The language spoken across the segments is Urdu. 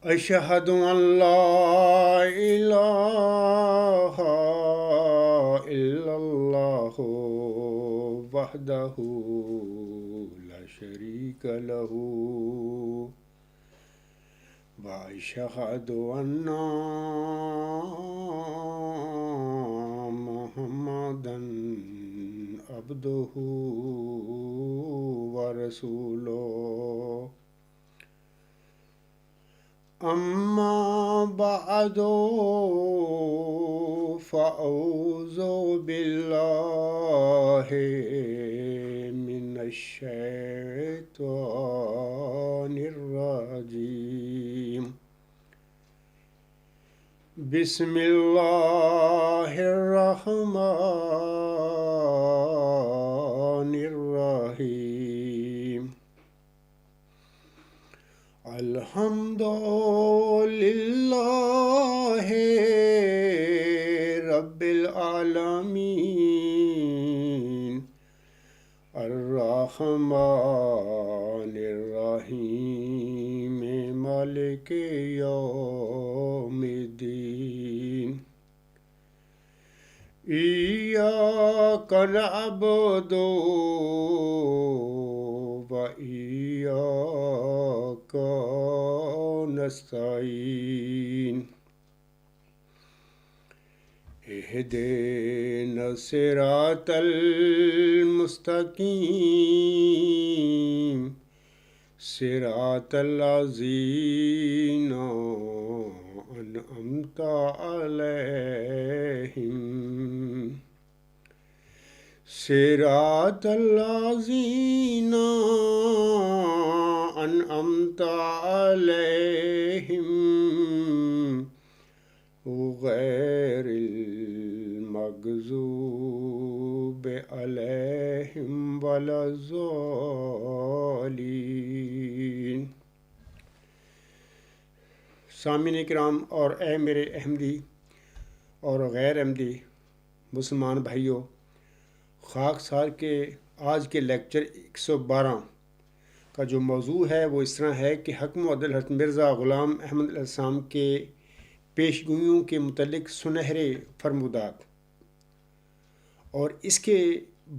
أشهد أن لا إله إلا الله وحده لا شريك له وأشهد أن محمدا عبده ورسوله أما بعد فأعوذ بالله من الشيطان الرجيم بسم الله الرحمن الرحيم الحمد لله رب العالمين الرحمن الرحيم مالك يوم الدين إياك نعبد وإياك نستعين اهدنا الصراط المستقيم صراط الذين أنعمت عليهم صراط الذين أنعمت عليهم غير المغضوب عليهم ولا الضالين۔ سامعین کرام اور اے میرے احمدی اور غیر احمدی مسلمان بھائیوں، خاکسار کے آج کے لیکچر 112 کا جو موضوع ہے وہ اس طرح ہے کہ حکم و عدل حضرت مرزا غلام احمد علیہ السلام کے پیشگوئیوں کے متعلق سنہرے فرمودات، اور اس کے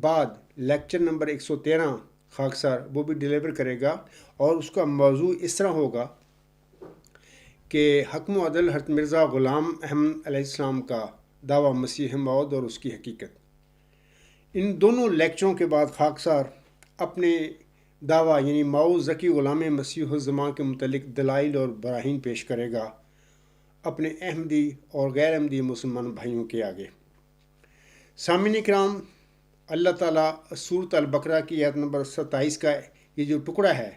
بعد لیکچر نمبر 113 خاکسار وہ بھی ڈیلیور کرے گا، اور اس کا موضوع اس طرح ہوگا کہ حکم و عدل حضرت مرزا غلام احمد علیہ السلام کا دعویٰ مسیح موعود اور اس کی حقیقت۔ ان دونوں لیکچروں کے بعد خاکسار اپنے دعویٰ یعنی ماؤ ذکی غلام مسیح الزمان کے متعلق دلائل اور براہین پیش کرے گا اپنے احمدی اور غیر احمدی مسلمان بھائیوں کے آگے۔ سامعین کرام، اللہ تعالیٰ سورۃ البقرہ کی آیت نمبر 27 کا یہ جو ٹکڑا ہے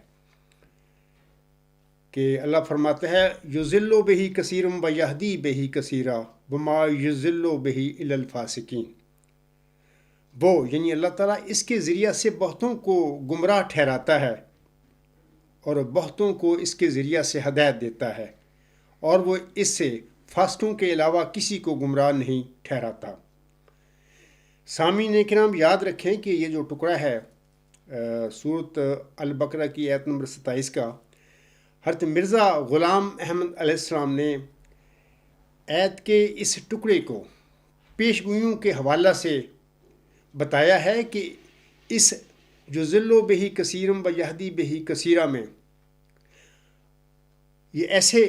کہ اللہ فرماتا ہے یضل بہ کثیرا و یہدی بہ کثیرا وما یضل بہ الا الفاسقین، وہ یعنی اللہ تعالیٰ اس کے ذریعہ سے بہتوں کو گمراہ ٹھہراتا ہے اور بہتوں کو اس کے ذریعہ سے ہدایت دیتا ہے، اور وہ اس سے فاسقوں کے علاوہ کسی کو گمراہ نہیں ٹھہراتا۔ سامعین کرام، یاد رکھیں کہ یہ جو ٹکڑا ہے سورۃ البقرہ کی آیت نمبر 27 کا، حضرت مرزا غلام احمد علیہ السلام نے آیت کے اس ٹکڑے کو پیشگوئیوں کے حوالہ سے بتایا ہے کہ اس یضل بہ کثیرا و یہدی بہ کثیرا میں یہ ایسے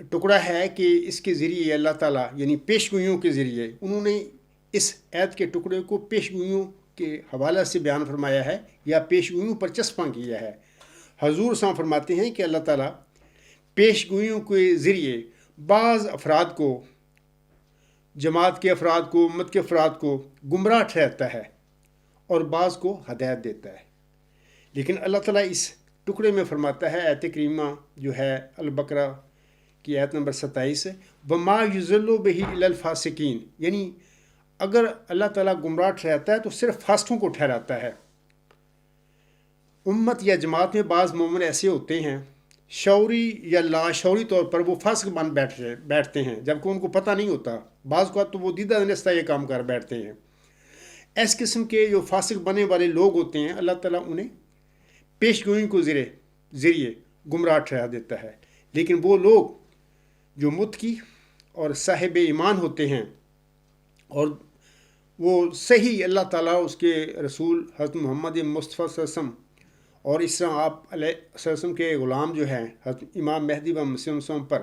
ٹکڑا ہے کہ اس کے ذریعے اللہ تعالیٰ یعنی پیشگوئیوں کے ذریعے انہوں نے اس آیت کے ٹکڑے کو پیشگوئیوں کے حوالہ سے بیان فرمایا ہے یا پیشگوئیوں پر چسپاں کیا ہے۔ حضور صاحب فرماتے ہیں کہ اللہ تعالیٰ پیشگوئیوں کے ذریعے بعض افراد کو، جماعت کے افراد کو، امت کے افراد کو گمراہ ٹھہراتا ہے اور بعض کو ہدایت دیتا ہے۔ لیکن اللہ تعالیٰ اس ٹکڑے میں فرماتا ہے، آیت کریمہ جو ہے البقرہ کی آیت نمبر 27، وما یضل بہ الا الفاسقین، یعنی اگر اللہ تعالیٰ گمراہ ٹھہراتا ہے تو صرف فاسقوں کو ٹھہراتا ہے۔ امت یا جماعت میں بعض مومن ایسے ہوتے ہیں شعوری یا لاشعوری طور پر وہ فاسق بن بیٹھتے ہیں جبکہ ان کو پتہ نہیں ہوتا، بعض کو تو وہ دیدہ دانستہ یہ کام کر بیٹھتے ہیں۔ اس قسم کے جو فاسق بننے والے لوگ ہوتے ہیں اللہ تعالیٰ انہیں پیشگوئی کو ذریعے گمراہ ٹھہرا دیتا ہے، لیکن وہ لوگ جو متقی اور صاحب ایمان ہوتے ہیں اور وہ صحیح اللہ تعالیٰ اس کے رسول حضرت محمد مصطفیٰ صلی اللہ علیہ وسلم اور اس طرح آپ علیہ وسلم کے غلام جو ہیں حضرت امام مہدی و مسیح وسلم پر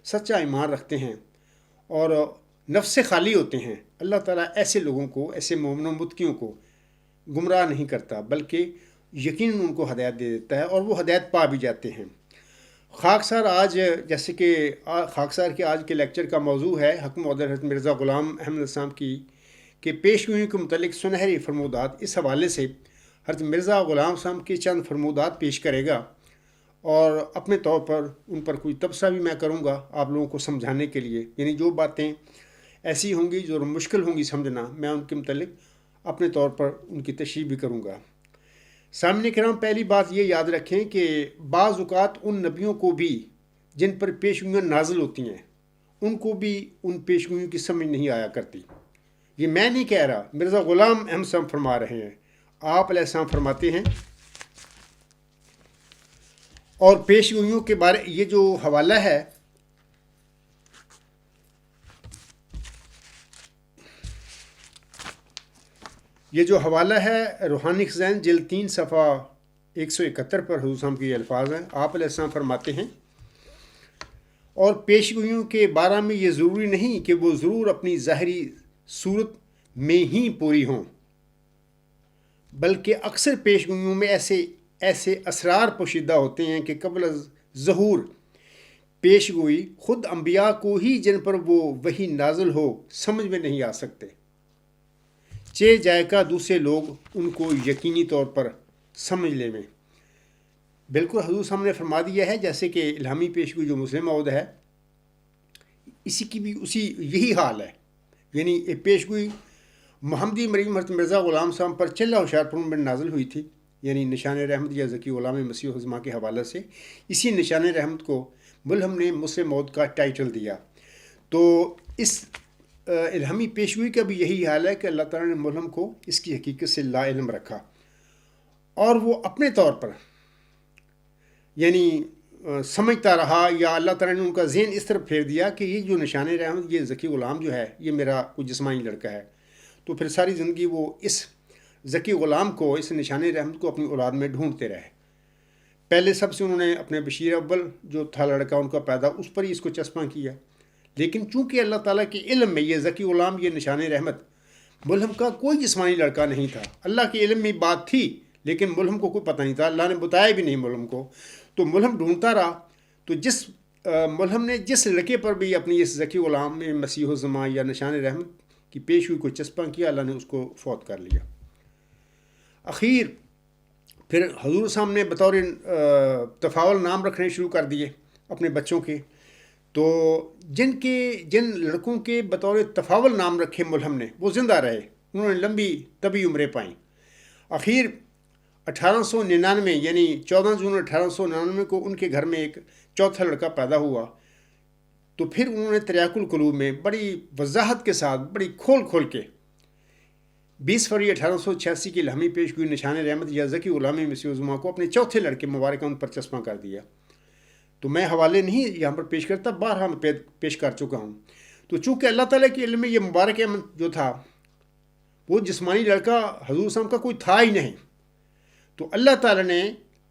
سچا ایمان رکھتے ہیں اور نفس سے خالی ہوتے ہیں، اللہ تعالیٰ ایسے لوگوں کو، ایسے مومن و متقیوں کو گمراہ نہیں کرتا بلکہ یقیناً ان کو ہدایت دے دیتا ہے اور وہ ہدایت پا بھی جاتے ہیں۔ خاکسار آج جیسے کہ خاکسار کے آج کے لیکچر کا موضوع ہے حکم حضرت مرزا غلام احمد السلام کی کہ پیشگوئیوں کے متعلق سنہری فرمودات، اس حوالے سے حضرت مرزا غلام صاحب کے چند فرمودات پیش کرے گا اور اپنے طور پر ان پر کوئی تبصرہ بھی میں کروں گا آپ لوگوں کو سمجھانے کے لیے، یعنی جو باتیں ایسی ہوں گی جو مشکل ہوں گی سمجھنا، میں ان کے متعلق اپنے طور پر ان کی تشریح بھی کروں گا۔ سامعین کرام، پہلی بات یہ یاد رکھیں کہ بعض اوقات ان نبیوں کو بھی جن پر پیشگوئیاں نازل ہوتی ہیں ان کو بھی ان پیشگوئیوں کی سمجھ نہیں آیا کرتی۔ یہ میں نہیں کہہ رہا، مرزا غلام احمد صاحب فرما رہے ہیں، آپ علیہ السلام فرماتے ہیں۔ اور پیشگوئیوں کے بارے یہ جو حوالہ ہے روحانی خزائن جلد 3 صفحہ 171 پر حضور صاحب کے یہ الفاظ ہیں۔ آپ علیہ السلام فرماتے ہیں، اور پیشگوئیوں کے بارے میں یہ ضروری نہیں کہ وہ ضرور اپنی ظاہری صورت میں ہی پوری ہوں، بلکہ اکثر پیشگوئیوں میں ایسے اسرار پوشیدہ ہوتے ہیں کہ قبل از ظہور پیشگوئی خود انبیاء کو ہی جن پر وہ وحی نازل ہو سمجھ میں نہیں آ سکتے، چہ جائے کا دوسرے لوگ ان کو یقینی طور پر سمجھ لے میں۔ بالکل حضور صاحب نے فرما دیا ہے، جیسے کہ الہامی پیشگوئی جو مسلم موعود ہے اسی کی بھی یہی حال ہے، یعنی یہ پیشگوئی محمدی مریم حضرت مرزا غلام صاحب پر چلہ ہوشیارپور میں نازل ہوئی تھی، یعنی نشان رحمت یا ذکی غلام مسیح الزما کے حوالے سے اسی نشان رحمت کو ملہم نے مسلم موعود کا ٹائٹل دیا۔ تو اس الہامی پیشگوئی کا بھی یہی حال ہے کہ اللہ تعالیٰ نے ملہم کو اس کی حقیقت سے لا علم رکھا اور وہ اپنے طور پر یعنی سمجھتا رہا، یا اللہ تعالیٰ نے ان کا ذہن اس طرف پھیر دیا کہ یہ جو نشان رحمت، یہ ذکی غلام جو ہے یہ میرا کوئی جسمانی لڑکا ہے، تو پھر ساری زندگی وہ اس ذکی غلام کو، اس نشان رحمت کو اپنی اولاد میں ڈھونڈتے رہے۔ پہلے سب سے انہوں نے اپنے بشیر اول جو تھا لڑکا ان کا پیدا، اس پر ہی اس کو چسپاں کیا، لیکن چونکہ اللہ تعالیٰ کے علم میں یہ ذکی غلام، یہ نشان رحمت ملہم کا کوئی جسمانی لڑکا نہیں تھا، اللہ کے علم میں بات تھی لیکن ملہم کو کوئی پتہ نہیں تھا، اللہ نے بتایا بھی نہیں ملہم کو، تو ملہم ڈھونڈتا رہا۔ تو ملہم نے جس لڑکے پر بھی اپنی اس ذکی غلام میں مسیح الزما یا نشان رحمت کی پیشگوئی کو چسپاں کیا، اللہ نے اس کو فوت کر لیا۔ اخیر پھر حضور صاحب نے بطور تفاول نام رکھنے شروع کر دیے اپنے بچوں کے، تو جن لڑکوں کے بطور تفاول نام رکھے ملہم نے، وہ زندہ رہے، انہوں نے لمبی طبی عمریں پائیں۔ اخیر 1899 یعنی 14 جون 1899 کو ان کے گھر میں ایک چوتھا لڑکا پیدا ہوا، تو پھر انہوں نے تریاق القلوب میں بڑی وضاحت کے ساتھ، بڑی کھول کے 20 فروری 1886 کی الہامی پیشگوئی نشان رحمت یا ذکی غلام مسیح الزما کو اپنے چوتھے لڑکے مبارک ان پر چسپاں کر دیا۔ تو میں حوالے نہیں یہاں پر پیش کرتا، بارہا میں پیش کر چکا ہوں۔ تو چونکہ اللہ تعالیٰ کے علم میں یہ مبارک احمد جو تھا وہ جسمانی لڑکا حضور صاحب کا کوئی تھا ہی نہیں، تو اللہ تعالیٰ نے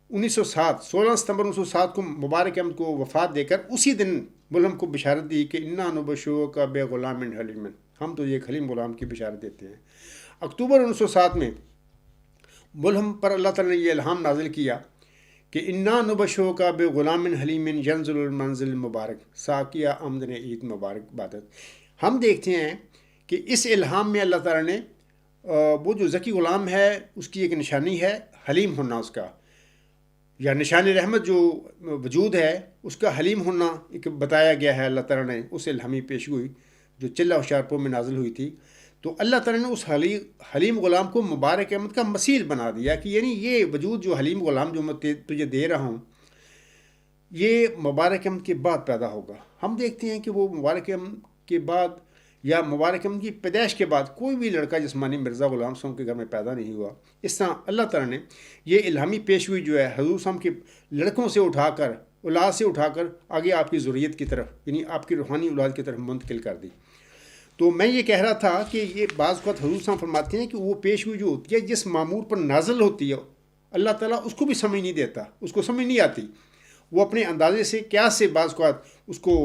16 ستمبر 1907 کو مبارک احمد کو وفات دے کر اسی دن ملہم کو بشارت دی کہ انا نبشرک بغلام حلیم، ہم تو ایک حلیم غلام کی بشارت دیتے ہیں۔ اکتوبر 1907 میں ملہم پر اللہ تعالیٰ نے یہ الہام نازل کیا کہ انا نبشرک بغلام حلیم ینزل المنزل مبارک ساقیہ آمدن عید مبارک بادت۔ ہم دیکھتے ہیں کہ اس الہام میں اللہ تعالیٰ نے وہ جو ذکی غلام ہے اس کی ایک نشانی ہے حلیم ہونا، اس کا یا نشان رحمت جو وجود ہے اس کا حلیم ہونا ایک بتایا گیا ہے اللہ تعالیٰ نے اس الہامی پیشگوئی جو چلہ ہوشیارپور میں نازل ہوئی تھی۔ تو اللہ تعالیٰ نے اس حلیم غلام کو مبارک احمد کا مثیل بنا دیا کہ یعنی یہ وجود جو حلیم غلام جو میں تجھے دے رہا ہوں یہ مبارک احمد کے بعد پیدا ہوگا۔ ہم دیکھتے ہیں کہ وہ مبارک احمد کے بعد یا مبارک احمد کی پیدائش کے بعد کوئی بھی لڑکا جسمانی مرزا غلام صاحب کے گھر میں پیدا نہیں ہوا۔ اس طرح اللہ تعالیٰ نے یہ الہامی پیشگوئی جو ہے حضور صاحب کے لڑکوں سے اٹھا کر اولاد سے اٹھا کر آگے آپ کی ذریت کی طرف یعنی آپ کی روحانی اولاد کی طرف منتقل کر دی۔ تو میں یہ کہہ رہا تھا کہ یہ بعض اوقات حضور صلی اللہ علیہ وسلم فرماتے ہیں کہ وہ پیشگوئی جو ہوتی ہے جس معمور پر نازل ہوتی ہے اللہ تعالیٰ اس کو بھی سمجھ نہیں دیتا، اس کو سمجھ نہیں آتی، وہ اپنے اندازے سے کیا سے بعض اوقات اس کو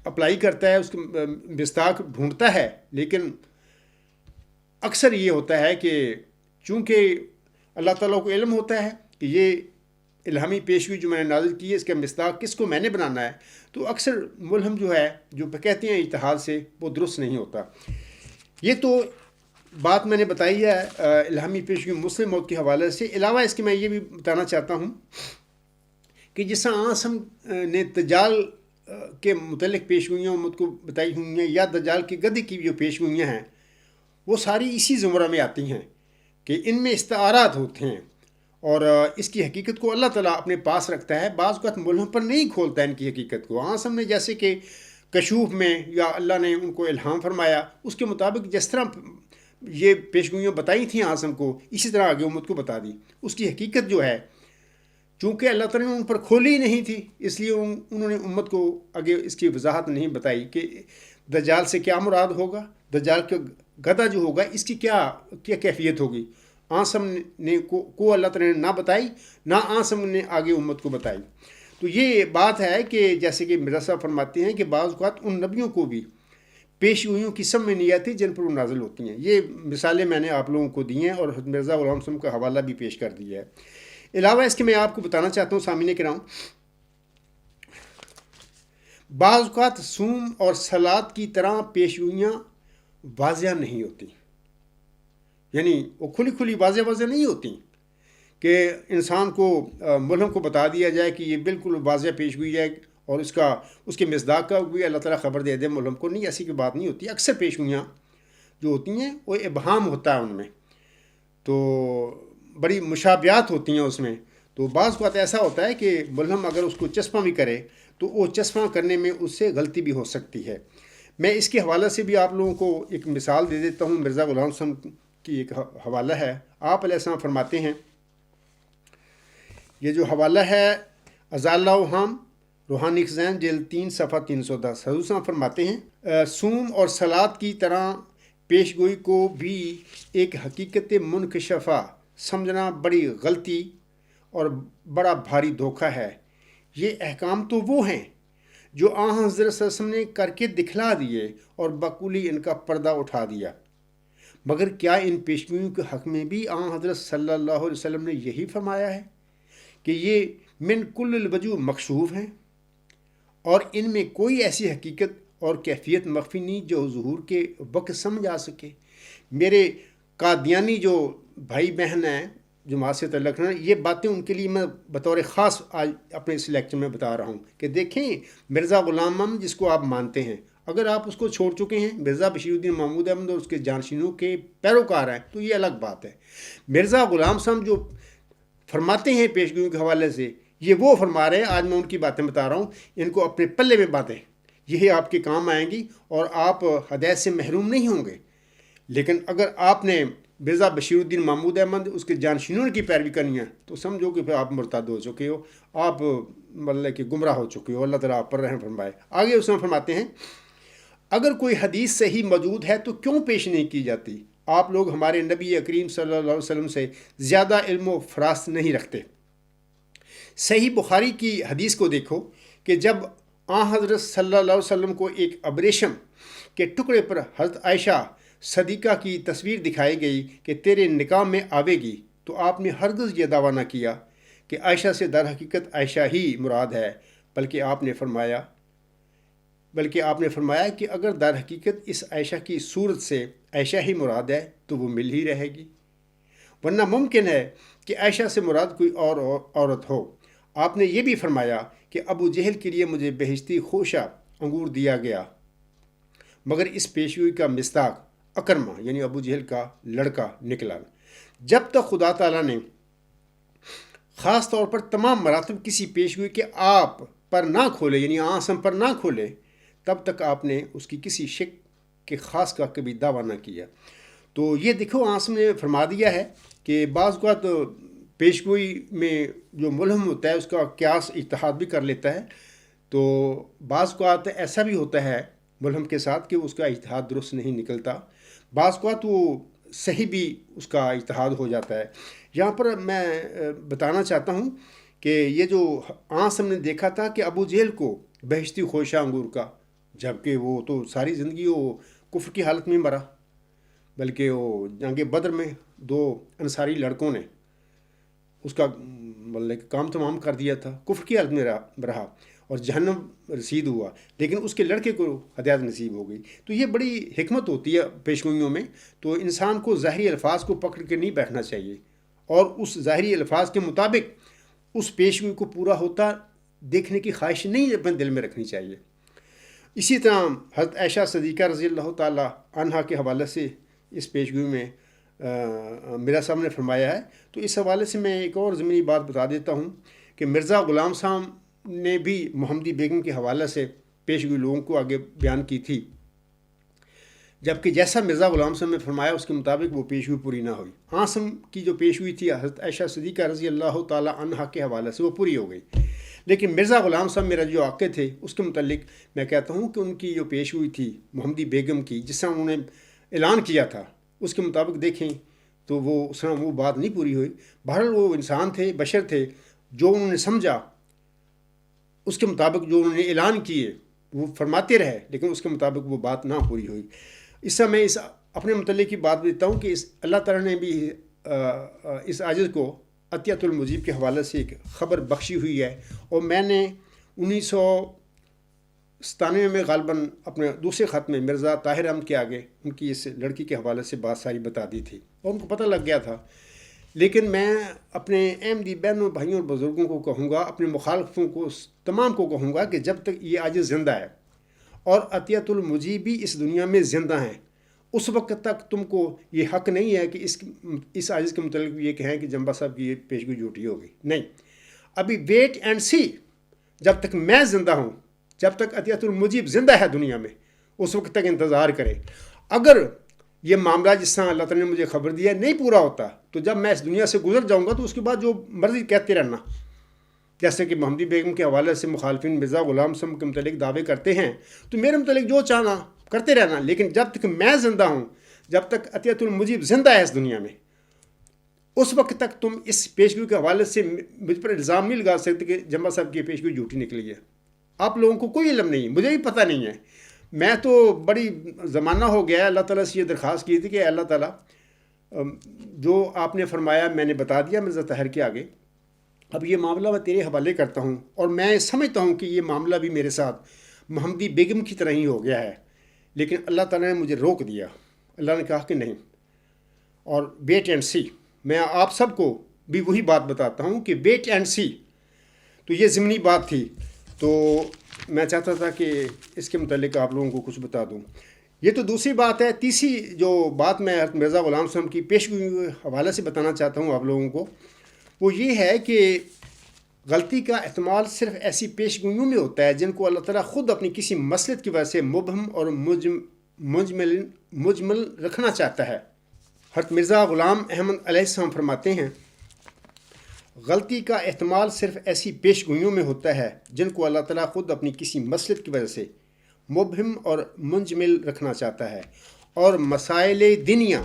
اپلائی کرتا ہے، اس کو مصداق ڈھونڈتا ہے، لیکن اکثر یہ ہوتا ہے کہ چونکہ اللہ تعالیٰ کو علم ہوتا ہے کہ یہ الہامی پیشگوئی جو میں نے نازل کی ہے اس کا مصداق کس کو میں نے بنانا ہے، تو اکثر ملہم جو ہے جو کہتے ہیں اجتہاد سے وہ درست نہیں ہوتا۔ یہ تو بات میں نے بتائی ہے الہامی پیشگوئی مسلم موت کے حوالے سے۔ علاوہ اس کے میں یہ بھی بتانا چاہتا ہوں کہ جس طرح عاصم نے دجال کے متعلق پیشگوئیاں امت کو بتائی ہوئی ہیں یا دجال کے گدھے کی جو پیشگوئیاں ہیں وہ ساری اسی زمرہ میں آتی ہیں کہ ان میں استعارات ہوتے ہیں اور اس کی حقیقت کو اللہ تعالیٰ اپنے پاس رکھتا ہے، بعض اوقات ملہم پر نہیں کھولتا ہے ان کی حقیقت کو۔ عاصم نے جیسے کہ کشوف میں یا اللہ نے ان کو الہام فرمایا اس کے مطابق جس طرح یہ پیشگوئیاں بتائی تھیں عاصم کو اسی طرح آگے امت کو بتا دی۔ اس کی حقیقت جو ہے چونکہ اللہ تعالیٰ نے ان پر کھولی نہیں تھی اس لیے انہوں نے امت کو آگے اس کی وضاحت نہیں بتائی کہ دجال سے کیا مراد ہوگا، دجال کا گدھا جو ہوگا اس کی کیا کیفیت ہوگی۔ عاصم نے کو اللہ تعالیٰ نے نہ بتائی، نہ عاصم نے آگے امت کو بتائی۔ تو یہ بات ہے کہ جیسے کہ مرزا صاحب فرماتے ہیں کہ بعض اوقات ان نبیوں کو بھی پیشگوئیوں کی سمجھ نہیں آتی جن پر وہ نازل ہوتی ہیں۔ یہ مثالیں میں نے آپ لوگوں کو دی ہیں اور حضرت مرزا غلام حسن کا حوالہ بھی پیش کر دیا ہے۔ علاوہ اس کے میں آپ کو بتانا چاہتا ہوں سامعین کرام، بعض اوقات صوم اور صلات کی طرح پیشگوئیاں واضح نہیں ہوتی، یعنی وہ کھلی واضح نہیں ہوتی کہ انسان کو ملہم کو بتا دیا جائے کہ یہ بالکل واضح پیشگوئی ہے اور اس کے مصداق کا بھی اللہ تعالیٰ خبر دے دے ملہم کو، نہیں، ایسی کوئی بات نہیں ہوتی۔ اکثر پیشگوئیاں جو ہوتی ہیں وہ ابہام ہوتا ہے ان میں، تو بڑی مشابہات ہوتی ہیں اس میں۔ تو بعض اوقات ایسا ہوتا ہے کہ ملہم اگر اس کو چسپاں بھی کرے تو وہ چسپاں کرنے میں اس سے غلطی بھی ہو سکتی ہے۔ میں اس کے حوالے سے بھی آپ لوگوں کو ایک مثال دے دیتا ہوں۔ مرزا غلام حسن کی ایک حوالہ ہے، آپ علیہ السلام فرماتے ہیں، یہ جو حوالہ ہے ازالہ وہام روحانی خزائن جلد 3 صفحہ 310، حضور صاحب فرماتے ہیں صوم اور صلات کی طرح پیشگوئی کو بھی ایک حقیقت منکشفہ سمجھنا بڑی غلطی اور بڑا بھاری دھوکہ ہے۔ یہ احکام تو وہ ہیں جو آن حضرت صلی اللہ علیہ وسلم نے کر کے دکھلا دیے اور بقولی ان کا پردہ اٹھا دیا، مگر کیا ان پیشگوئیوں کے حق میں بھی آن حضرت صلی اللہ علیہ وسلم نے یہی فرمایا ہے کہ یہ من کل الوجوہ مکشوف ہیں اور ان میں کوئی ایسی حقیقت اور کیفیت مخفی نہیں جو ظہور کے وقت سمجھ آ سکے؟ میرے قادیانی جو بھائی بہن ہیں جماعت سے تعلق ہیں، یہ باتیں ان کے لیے میں بطور خاص آج اپنے اس لیکچر میں بتا رہا ہوں کہ دیکھیں مرزا غلام احمد جس کو آپ مانتے ہیں، اگر آپ اس کو چھوڑ چکے ہیں، مرزا بشیر الدین محمود احمد اور اس کے جانشینوں کے پیروکار ہیں، تو یہ الگ بات ہے۔ مرزا غلام صاحب جو فرماتے ہیں پیشگوئیوں کے حوالے سے، یہ وہ فرما رہے ہیں، آج میں ان کی باتیں بتا رہا ہوں، ان کو اپنے پلے میں باتیں یہی آپ کے کام آئیں گی اور آپ ہدایت سے محروم نہیں ہوں گے۔ لیکن اگر آپ نے مرزا بشیر الدین محمود احمد اس کے جانشینوں کی پیروی کرنی ہے تو سمجھو کہ پھر آپ مرتد ہو چکے ہو، آپ مطلب کہ گمراہ ہو چکے ہو، اللہ تعالیٰ آپ پر رحم فرمائے۔ آگے اس میں فرماتے ہیں اگر کوئی حدیث صحیح موجود ہے تو کیوں پیش نہیں کی جاتی؟ آپ لوگ ہمارے نبی کریم صلی اللہ علیہ وسلم سے زیادہ علم و فراست نہیں رکھتے۔ صحیح بخاری کی حدیث کو دیکھو کہ جب حضرت صلی اللہ علیہ وسلم کو ایک ابریشم کے ٹکڑے پر حضرت عائشہ صدیقہ کی تصویر دکھائی گئی کہ تیرے نکاح میں آوے گی، تو آپ نے ہرگز یہ دعویٰ نہ کیا کہ عائشہ سے در حقیقت عائشہ ہی مراد ہے، بلکہ آپ نے فرمایا کہ اگر در حقیقت اس عائشہ کی صورت سے عائشہ ہی مراد ہے تو وہ مل ہی رہے گی، ورنہ ممکن ہے کہ عائشہ سے مراد کوئی اور عورت ہو۔ آپ نے یہ بھی فرمایا کہ ابو جہل کے لیے مجھے بہشتی خوشہ انگور دیا گیا، مگر اس پیشگوئی کا مصداق اکرمہ یعنی ابو جہل کا لڑکا نکلا۔ جب تک خدا تعالیٰ نے خاص طور پر تمام مراتب کسی پیشگوئی کے آپ پر نہ کھولے یعنی آسم پر نہ کھولے، تب تک آپ نے اس کی کسی شک کے خاص کا کبھی دعویٰ نہ کیا۔ تو یہ دیکھو آسم نے فرما دیا ہے کہ بعض اوقات پیشگوئی میں جو ملہم ہوتا ہے اس کا قیاس اتحاد بھی کر لیتا ہے، تو بعض اوقات ایسا بھی ہوتا ہے ملہم کے ساتھ کہ اس کا اتحاد درست نہیں نکلتا، بعض اوقات وہ صحیح بھی اس کا اتحاد ہو جاتا ہے۔ یہاں پر میں بتانا چاہتا ہوں کہ یہ جو آنس ہم نے دیکھا تھا کہ ابو جہل کو بہشتی خوشہ انگور کا، جبکہ وہ تو ساری زندگی وہ کفر کی حالت میں مرا، بلکہ وہ جنگ بدر میں 2 انصاری لڑکوں نے اس کا مطلب کام تمام کر دیا تھا، کفر کی حالت میں رہا اور جہنم رسید ہوا، لیکن اس کے لڑکے کو ہدایت نصیب ہو گئی۔ تو یہ بڑی حکمت ہوتی ہے پیشگوئیوں میں، تو انسان کو ظاہری الفاظ کو پکڑ کے نہیں بیٹھنا چاہیے اور اس ظاہری الفاظ کے مطابق اس پیشگوئی کو پورا ہوتا دیکھنے کی خواہش نہیں اپنے دل میں رکھنی چاہیے۔ اسی طرح حضرت عائشہ صدیقہ رضی اللہ تعالی عنہا کے حوالے سے اس پیشگوئی میں میرا صاحب نے فرمایا ہے، تو اس حوالے سے میں ایک اور ضمنی بات بتا دیتا ہوں کہ مرزا غلام صاحب نے بھی محمدی بیگم کے حوالے سے پیشگوئی لوگوں کو آگے بیان کی تھی، جبکہ جیسا مرزا غلام صاحب نے فرمایا اس کے مطابق وہ پیشگوئی پوری نہ ہوئی۔ آسم کی جو پیشگوئی تھی حضرت عائشہ صدیقہ رضی اللہ تعالی عنہا کے حوالے سے وہ پوری ہو گئی، لیکن مرزا غلام صاحب میرا جو آقا تھے اس کے متعلق میں کہتا ہوں کہ ان کی جو پیشگوئی تھی محمدی بیگم کی، جس طرح انہوں نے اعلان کیا تھا اس کے مطابق دیکھیں تو وہ اس طرح وہ بات نہیں پوری ہوئی۔ بہرحال وہ انسان تھے، بشر تھے، جو انہوں نے سمجھا اس کے مطابق جو انہوں نے اعلان کیے وہ فرماتے رہے، لیکن اس کے مطابق وہ بات نہ پوری ہوئی۔ اس سے میں اپنے متعلق کی بات دیتا ہوں کہ اللہ تعالیٰ نے بھی اس عاجز کو عطیۃ المجیب کے حوالے سے ایک خبر بخشی ہوئی ہے، اور میں نے 1997 میں غالباً اپنے دوسرے خط میں مرزا طاہر احمد کے آگے ان کی اس لڑکی کے حوالے سے بات ساری بتا دی تھی اور ان کو پتہ لگ گیا تھا، لیکن میں اپنے احمدی بہنوں بھائیوں اور بزرگوں کو کہوں گا، اپنے مخالفوں کو تمام کو کہوں گا کہ جب تک یہ عاجز زندہ ہے اور عطیۃ المجیب بھی اس دنیا میں زندہ ہیں، اس وقت تک تم کو یہ حق نہیں ہے کہ اس عاجز کے متعلق یہ کہیں کہ جمبا صاحب کی یہ پیشگوئی جھوٹی ہوگی۔ نہیں، ابھی ویٹ اینڈ سی، جب تک میں زندہ ہوں، جب تک عطیۃ المجیب زندہ ہے دنیا میں، اس وقت تک انتظار کرے۔ اگر یہ معاملہ جس طرح اللہ تعالیٰ نے مجھے خبر دیا نہیں پورا ہوتا تو جب میں اس دنیا سے گزر جاؤں گا تو اس کے بعد جو مرضی کہتے رہنا، جیسے کہ محمدی بیگم کے حوالے سے مخالفین مرزا غلام صاحب کے متعلق دعوے کرتے ہیں، تو میرے متعلق جو چاہنا کرتے رہنا، لیکن جب تک میں زندہ ہوں، جب تک عطیۃ المجیب زندہ ہے اس دنیا میں، اس وقت تک تم اس پیشگوئی کے حوالے سے مجھ پر الزام نہیں لگا سکتے کہ جمبا صاحب کی پیشگوئی جھوٹی نکلی ہے۔ آپ لوگوں کو کوئی علم نہیں، مجھے بھی پتہ نہیں ہے۔ میں تو بڑی زمانہ ہو گیا ہے اللہ تعالیٰ سے یہ درخواست کی تھی کہ اللہ تعالیٰ جو آپ نے فرمایا میں نے بتا دیا مرزا طاہر کے آگے، اب یہ معاملہ میں تیرے حوالے کرتا ہوں، اور میں سمجھتا ہوں کہ یہ معاملہ بھی میرے ساتھ محمدی بیگم کی طرح ہی ہو گیا ہے، لیکن اللہ تعالیٰ نے مجھے روک دیا۔ اللہ نے کہا کہ نہیں، اور ویٹ اینڈ سی۔ میں آپ سب کو بھی وہی بات بتاتا ہوں کہ ویٹ اینڈ سی۔ تو یہ ضمنی بات تھی، تو میں چاہتا تھا کہ اس کے متعلق آپ لوگوں کو کچھ بتا دوں۔ یہ تو دوسری بات ہے۔ تیسری جو بات میں مرزا غلام صاحب کی پیشگوئی کے حوالے سے بتانا چاہتا ہوں آپ لوگوں کو، وہ یہ ہے کہ غلطی کا احتمال صرف ایسی پیشگوئیوں میں ہوتا ہے جن کو اللہ تعالیٰ خود اپنی کسی مصلحت کی وجہ سے مبہم اور مجمل رکھنا چاہتا ہے۔ حضرت مرزا غلام احمد علیہ السلام فرماتے ہیں، غلطی کا احتمال صرف ایسی پیشگوئیوں میں ہوتا ہے جن کو اللہ تعالیٰ خود اپنی کسی مصلحت کی وجہ سے مبہم اور منجمل رکھنا چاہتا ہے، اور مسائل دنیا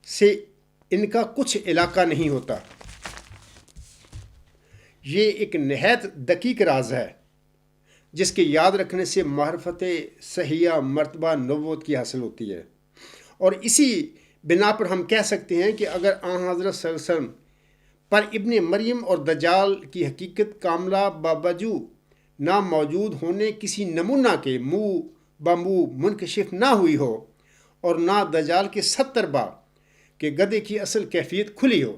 سے ان کا کچھ علاقہ نہیں ہوتا۔ یہ ایک نہایت دقیق راز ہے جس کے یاد رکھنے سے معرفت صحیحہ مرتبہ نبوت کی حاصل ہوتی ہے، اور اسی بنا پر ہم کہہ سکتے ہیں کہ اگر آن حضرت صلی اللہ علیہ وسلم پر ابن مریم اور دجال کی حقیقت کاملہ باوجود نہ موجود ہونے کسی نمونہ کے منہ بمو منکشف نہ ہوئی ہو، اور نہ دجال کے 70 بار کہ گدھے کی اصل کیفیت کھلی ہو،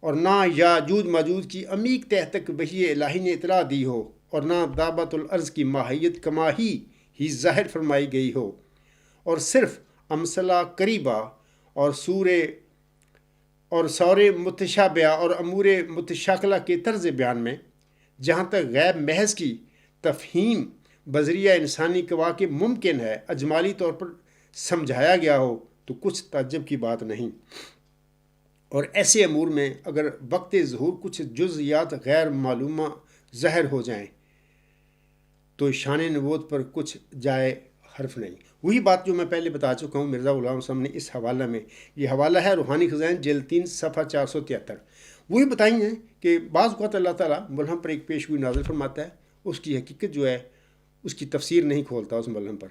اور نہ یاجوج ماجوج کی عمیق تہ تک وحی الہی نے اطلاع دی ہو، اور نہ دابت الارض کی ماہیت کما ہی ظاہر فرمائی گئی ہو، اور صرف امثلہ قریبہ اور سور متشابہ اور امور متشاکلہ کے طرز بیان میں جہاں تک غیب محض کی تفہیم بذریعہ انسانی گواہ کے ممکن ہے اجمالی طور پر سمجھایا گیا ہو تو کچھ تعجب کی بات نہیں، اور ایسے امور میں اگر وقت ظہور کچھ جزیات غیر معلومہ ظاہر ہو جائیں تو شان نبوت پر کچھ جائے حرف نہیں۔ وہی بات جو میں پہلے بتا چکا ہوں، مرزا غلام صاحب نے اس حوالہ میں، یہ حوالہ ہے روحانی خزائن جلد 3 صفحہ 473، وہی بتائی ہیں کہ بعض اوقات اللہ تعالیٰ ملہم پر ایک پیشگوئی نازل فرماتا ہے، اس کی حقیقت جو ہے اس کی تفسیر نہیں کھولتا اس ملہم پر۔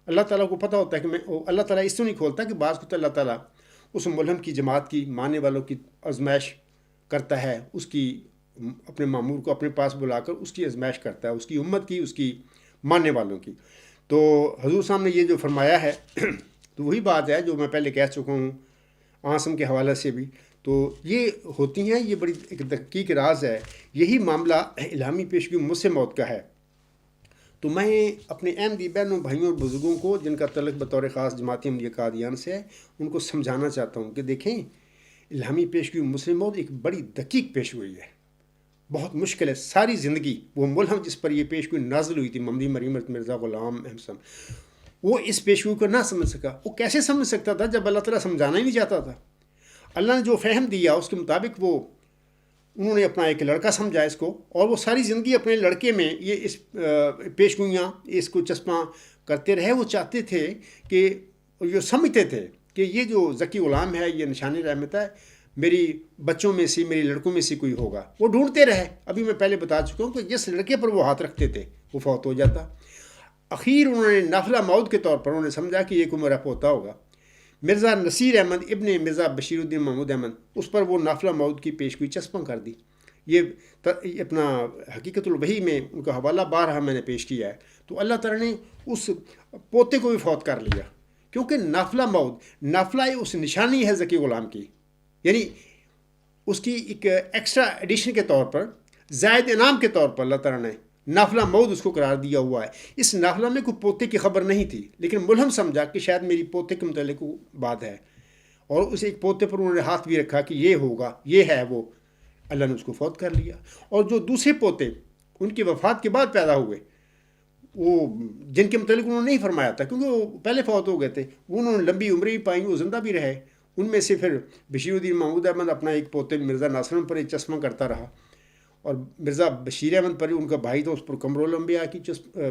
اللہ تعالیٰ کو پتہ ہوتا ہے کہ اللہ تعالیٰ اس سے نہیں کھولتا کہ بعض اوقات اللہ تعالیٰ اس ملہم کی جماعت کی ماننے والوں کی آزمائش کرتا ہے، اس کی اپنے مامور کو اپنے پاس بلا کر اس کی آزمائش کرتا ہے، اس کی امت کی، اس کی ماننے والوں کی۔ تو حضور صاحب نے یہ جو فرمایا ہے تو وہی بات ہے جو میں پہلے کہہ چکا ہوں عاصم کے حوالے سے بھی، تو یہ ہوتی ہیں، یہ بڑی ایک دقیق راز ہے۔ یہی معاملہ الہامی پیشگی مجھ موت کا ہے۔ تو میں اپنے احمدی بہنوں بھائیوں اور بزرگوں کو جن کا تعلق بطور خاص جماعتی احمدیہ قادیان سے ہے، ان کو سمجھانا چاہتا ہوں کہ دیکھیں، الہامی پیشگی مسلم موت ایک بڑی دقیق پیشگوئی ہے، بہت مشکل ہے۔ ساری زندگی وہ ملہم جس پر یہ پیشگوئی نازل ہوئی تھی، محمدی مریم مرزا غلام احمد، وہ اس پیشگوئی کو نہ سمجھ سکا۔ وہ کیسے سمجھ سکتا تھا جب اللہ تعالیٰ سمجھانا ہی نہیں چاہتا تھا؟ اللہ نے جو فہم دیا اس کے مطابق وہ انہوں نے اپنا ایک لڑکا سمجھا اس کو، اور وہ ساری زندگی اپنے لڑکے میں یہ اس پیشگوئیاں اس کو چسپاں کرتے رہے۔ وہ چاہتے تھے کہ جو سمجھتے تھے کہ یہ جو ذکی غلام ہے، یہ نشان رحمت ہے، میری بچوں میں سے، میری لڑکوں میں سے کوئی ہوگا۔ وہ ڈھونڈتے رہے۔ ابھی میں پہلے بتا چکا ہوں کہ جس لڑکے پر وہ ہاتھ رکھتے تھے وہ فوت ہو جاتا۔ اخیر انہوں نے نافلہ موت کے طور پر انہوں نے سمجھا کہ یہ کوئی میرا پوتا ہوگا۔ مرزا نصیر احمد ابن مرزا بشیر الدین محمود احمد، اس پر وہ نافلہ موت کی پیشگوئی چسپاں کر دی۔ یہ اپنا حقیقت الوحی میں ان کا حوالہ بارہا میں نے پیش کیا ہے۔ تو اللہ تعالیٰ نے اس پوتے کو بھی فوت کر لیا، کیونکہ نافلہ موت، نافلہ اس نشانی ہے ذکی غلام کی، یعنی اس کی ایک ایکسٹرا ایڈیشن کے طور پر، زائد انعام کے طور پر اللہ تعالیٰ نے نافلہ موت اس کو قرار دیا ہوا ہے۔ اس نافلہ میں کوئی پوتے کی خبر نہیں تھی، لیکن ملہم سمجھا کہ شاید میری پوتے کے متعلق بات ہے، اور اس ایک پوتے پر انہوں نے ہاتھ بھی رکھا کہ یہ ہوگا، یہ ہے وہ۔ اللہ نے اس کو فوت کر لیا۔ اور جو دوسرے پوتے ان کی وفات کے بعد پیدا ہوئے، وہ جن کے متعلق انہوں نے نہیں فرمایا تھا کیونکہ وہ پہلے فوت ہو گئے تھے، وہ انہوں نے لمبی عمریں بھی پائیں، وہ زندہ بھی رہے۔ ان میں سے پھر بشیر الدین محمود احمد اپنا ایک پوتے مرزا ناصر پر ایک چشمہ کرتا رہا، اور مرزا بشیر احمد پر ان کا بھائی تو اس پر قمرالانبیاء کی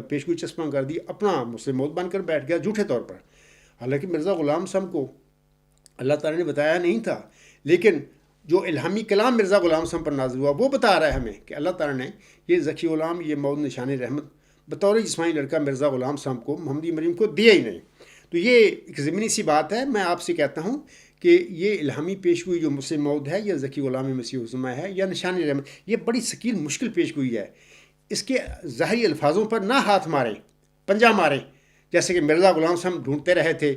پیشگوئی چشمہ کر دی، اپنا مسلم موت بن کر بیٹھ گیا جھوٹے طور پر۔ حالانکہ مرزا غلام صاحب کو اللہ تعالیٰ نے بتایا نہیں تھا، لیکن جو الہامی کلام مرزا غلام صاحب پر نازل ہوا وہ بتا رہا ہے ہمیں کہ اللہ تعالیٰ نے یہ ذکی غلام، یہ موت نشان رحمت بطور جسمانی لڑکا مرزا غلام صاحب کو، محمدی مریم کو دیا ہی نہیں۔ تو یہ ایک ضمنی سی بات ہے۔ میں آپ سے کہتا ہوں کہ یہ الہامی پیشگوئی جو مسلم موعود ہے، یا ذکی غلام مسیح الزمہ ہے، یا نشان رحمت، یہ بڑی ثقیل مشکل پیشگوئی ہے۔ اس کے ظاہری الفاظوں پر نہ ہاتھ ماریں، پنجہ ماریں، جیسے کہ مرزا غلام صاحب ڈھونڈتے رہے تھے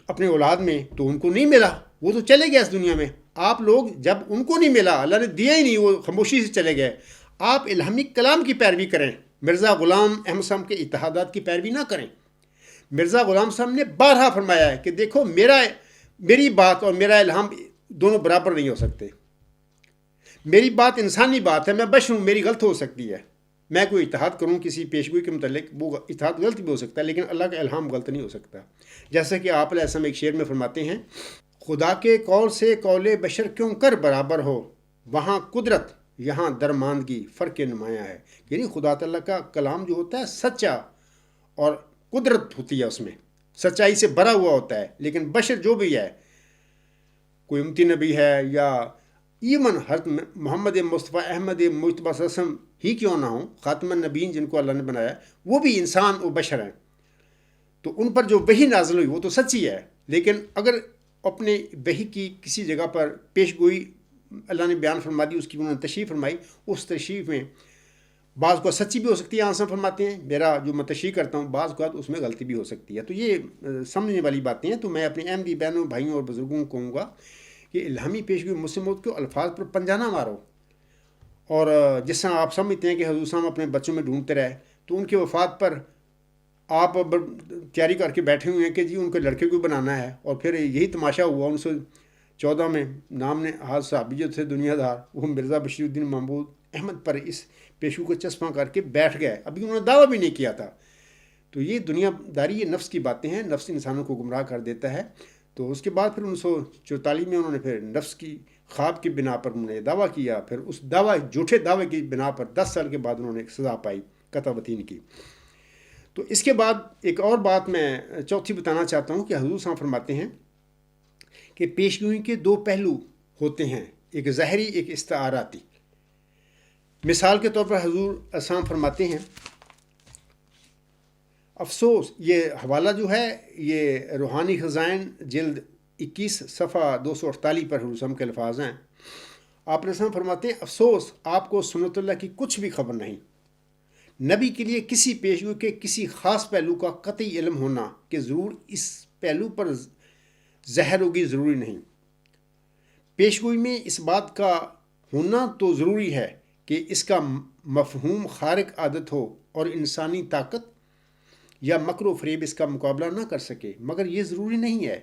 اپنے اولاد میں تو ان کو نہیں ملا، وہ تو چلے گئے اس دنیا میں۔ آپ لوگ جب ان کو نہیں ملا، اللہ نے دیا ہی نہیں، وہ خاموشی سے چلے گئے۔ آپ الہامی کلام کی پیروی کریں، مرزا غلام احمد صاحب کے اتحادات کی پیروی نہ کریں۔ مرزا غلام صاحب نے بارہا فرمایا ہے کہ دیکھو، میری بات اور میرا الہام دونوں برابر نہیں ہو سکتے۔ میری بات انسانی بات ہے، میں بشر ہوں، میری غلط ہو سکتی ہے۔ میں کوئی اتحاد کروں کسی پیشگوئی کے متعلق، وہ اتحاد غلط بھی ہو سکتا ہے، لیکن اللہ کا الہام غلط نہیں ہو سکتا۔ جیسا کہ آپ علیہ السلام ایک شعر میں فرماتے ہیں، خدا کے قول سے قول بشر کیوں کر برابر ہو، وہاں قدرت یہاں درماندگی فرق نمایاں ہے۔ یعنی خدا تعالیٰ کا کلام جو ہوتا ہے سچا، اور قدرت ہوتی ہے اس میں، سچائی سے بھرا ہوا ہوتا ہے، لیکن بشر جو بھی ہے، کوئی امتی نبی ہے یا ایون حضرت محمد مصطفیٰ احمد مجتبیٰ صلی اللہ علیہ وسلم ہی کیوں نہ ہوں، خاتم النبیین جن کو اللہ نے بنایا، وہ بھی انسان و بشر ہیں۔ تو ان پر جو وحی نازل ہوئی وہ تو سچی ہے، لیکن اگر اپنے وحی کی کسی جگہ پر پیش گوئی اللہ نے بیان فرما دی، اس کی انہوں نے تشریح فرمائی، اس تشریح میں بعض کو سچی بھی ہو سکتی ہے، آنسر فرماتے ہیں، میرا جو میں تشریح کرتا ہوں بعض اوقات اس میں غلطی بھی ہو سکتی ہے۔ تو یہ سمجھنے والی باتیں ہیں۔ تو میں اپنے احمدی بہنوں بھائیوں اور بزرگوں کو کہوں گا کہ الہامی پیشگوئی مسلم موعود کو الفاظ پر پنجہ نہ مارو، اور جس طرح آپ سمجھتے ہیں کہ حضور صاحب اپنے بچوں میں ڈھونڈتے رہے، تو ان کی وفات پر آپ تیاری کر کے بیٹھے ہوئے ہیں کہ جی ان کے لڑکے کو بنانا ہے، اور پھر یہی تماشا ہوا 1914 میں نام نے آج صحابی جو تھے دنیا دار، وہ مرزا بشیر الدین محمود احمد پر اس پیشگوئی کو چسپاں کر کے بیٹھ گئے۔ ابھی انہوں نے دعویٰ بھی نہیں کیا تھا، تو یہ دنیا داری، یہ نفس کی باتیں ہیں، نفس انسانوں کو گمراہ کر دیتا ہے. تو اس کے بعد پھر 1944 میں انہوں نے پھر نفس کی خواب کی بنا پر انہوں نے دعویٰ کیا. پھر اس جھوٹے دعوے کی بنا پر 10 سال کے بعد انہوں نے ایک سزا پائی، قطع وطین کی. تو اس کے بعد ایک اور بات میں چوتھی بتانا چاہتا ہوں کہ حضور صاحب فرماتے ہیں کہ پیشگوئی کے 2 پہلو ہوتے ہیں، ایک ظاہری، ایک استعاراتی. مثال کے طور پر حضور اسلام فرماتے ہیں، افسوس، یہ حوالہ جو ہے یہ روحانی خزائن جلد 21 صفحہ 248 پر حضور صاحب کے الفاظ ہیں. آپ نے فرماتے ہیں، افسوس آپ کو سنت اللہ کی کچھ بھی خبر نہیں. نبی کے لیے کسی پیشگوئی کے کسی خاص پہلو کا قطعی علم ہونا کہ ضرور اس پہلو پر زہر ہوگی ضروری نہیں. پیشگوئی میں اس بات کا ہونا تو ضروری ہے کہ اس کا مفہوم خارق عادت ہو اور انسانی طاقت یا مکر و فریب اس کا مقابلہ نہ کر سکے، مگر یہ ضروری نہیں ہے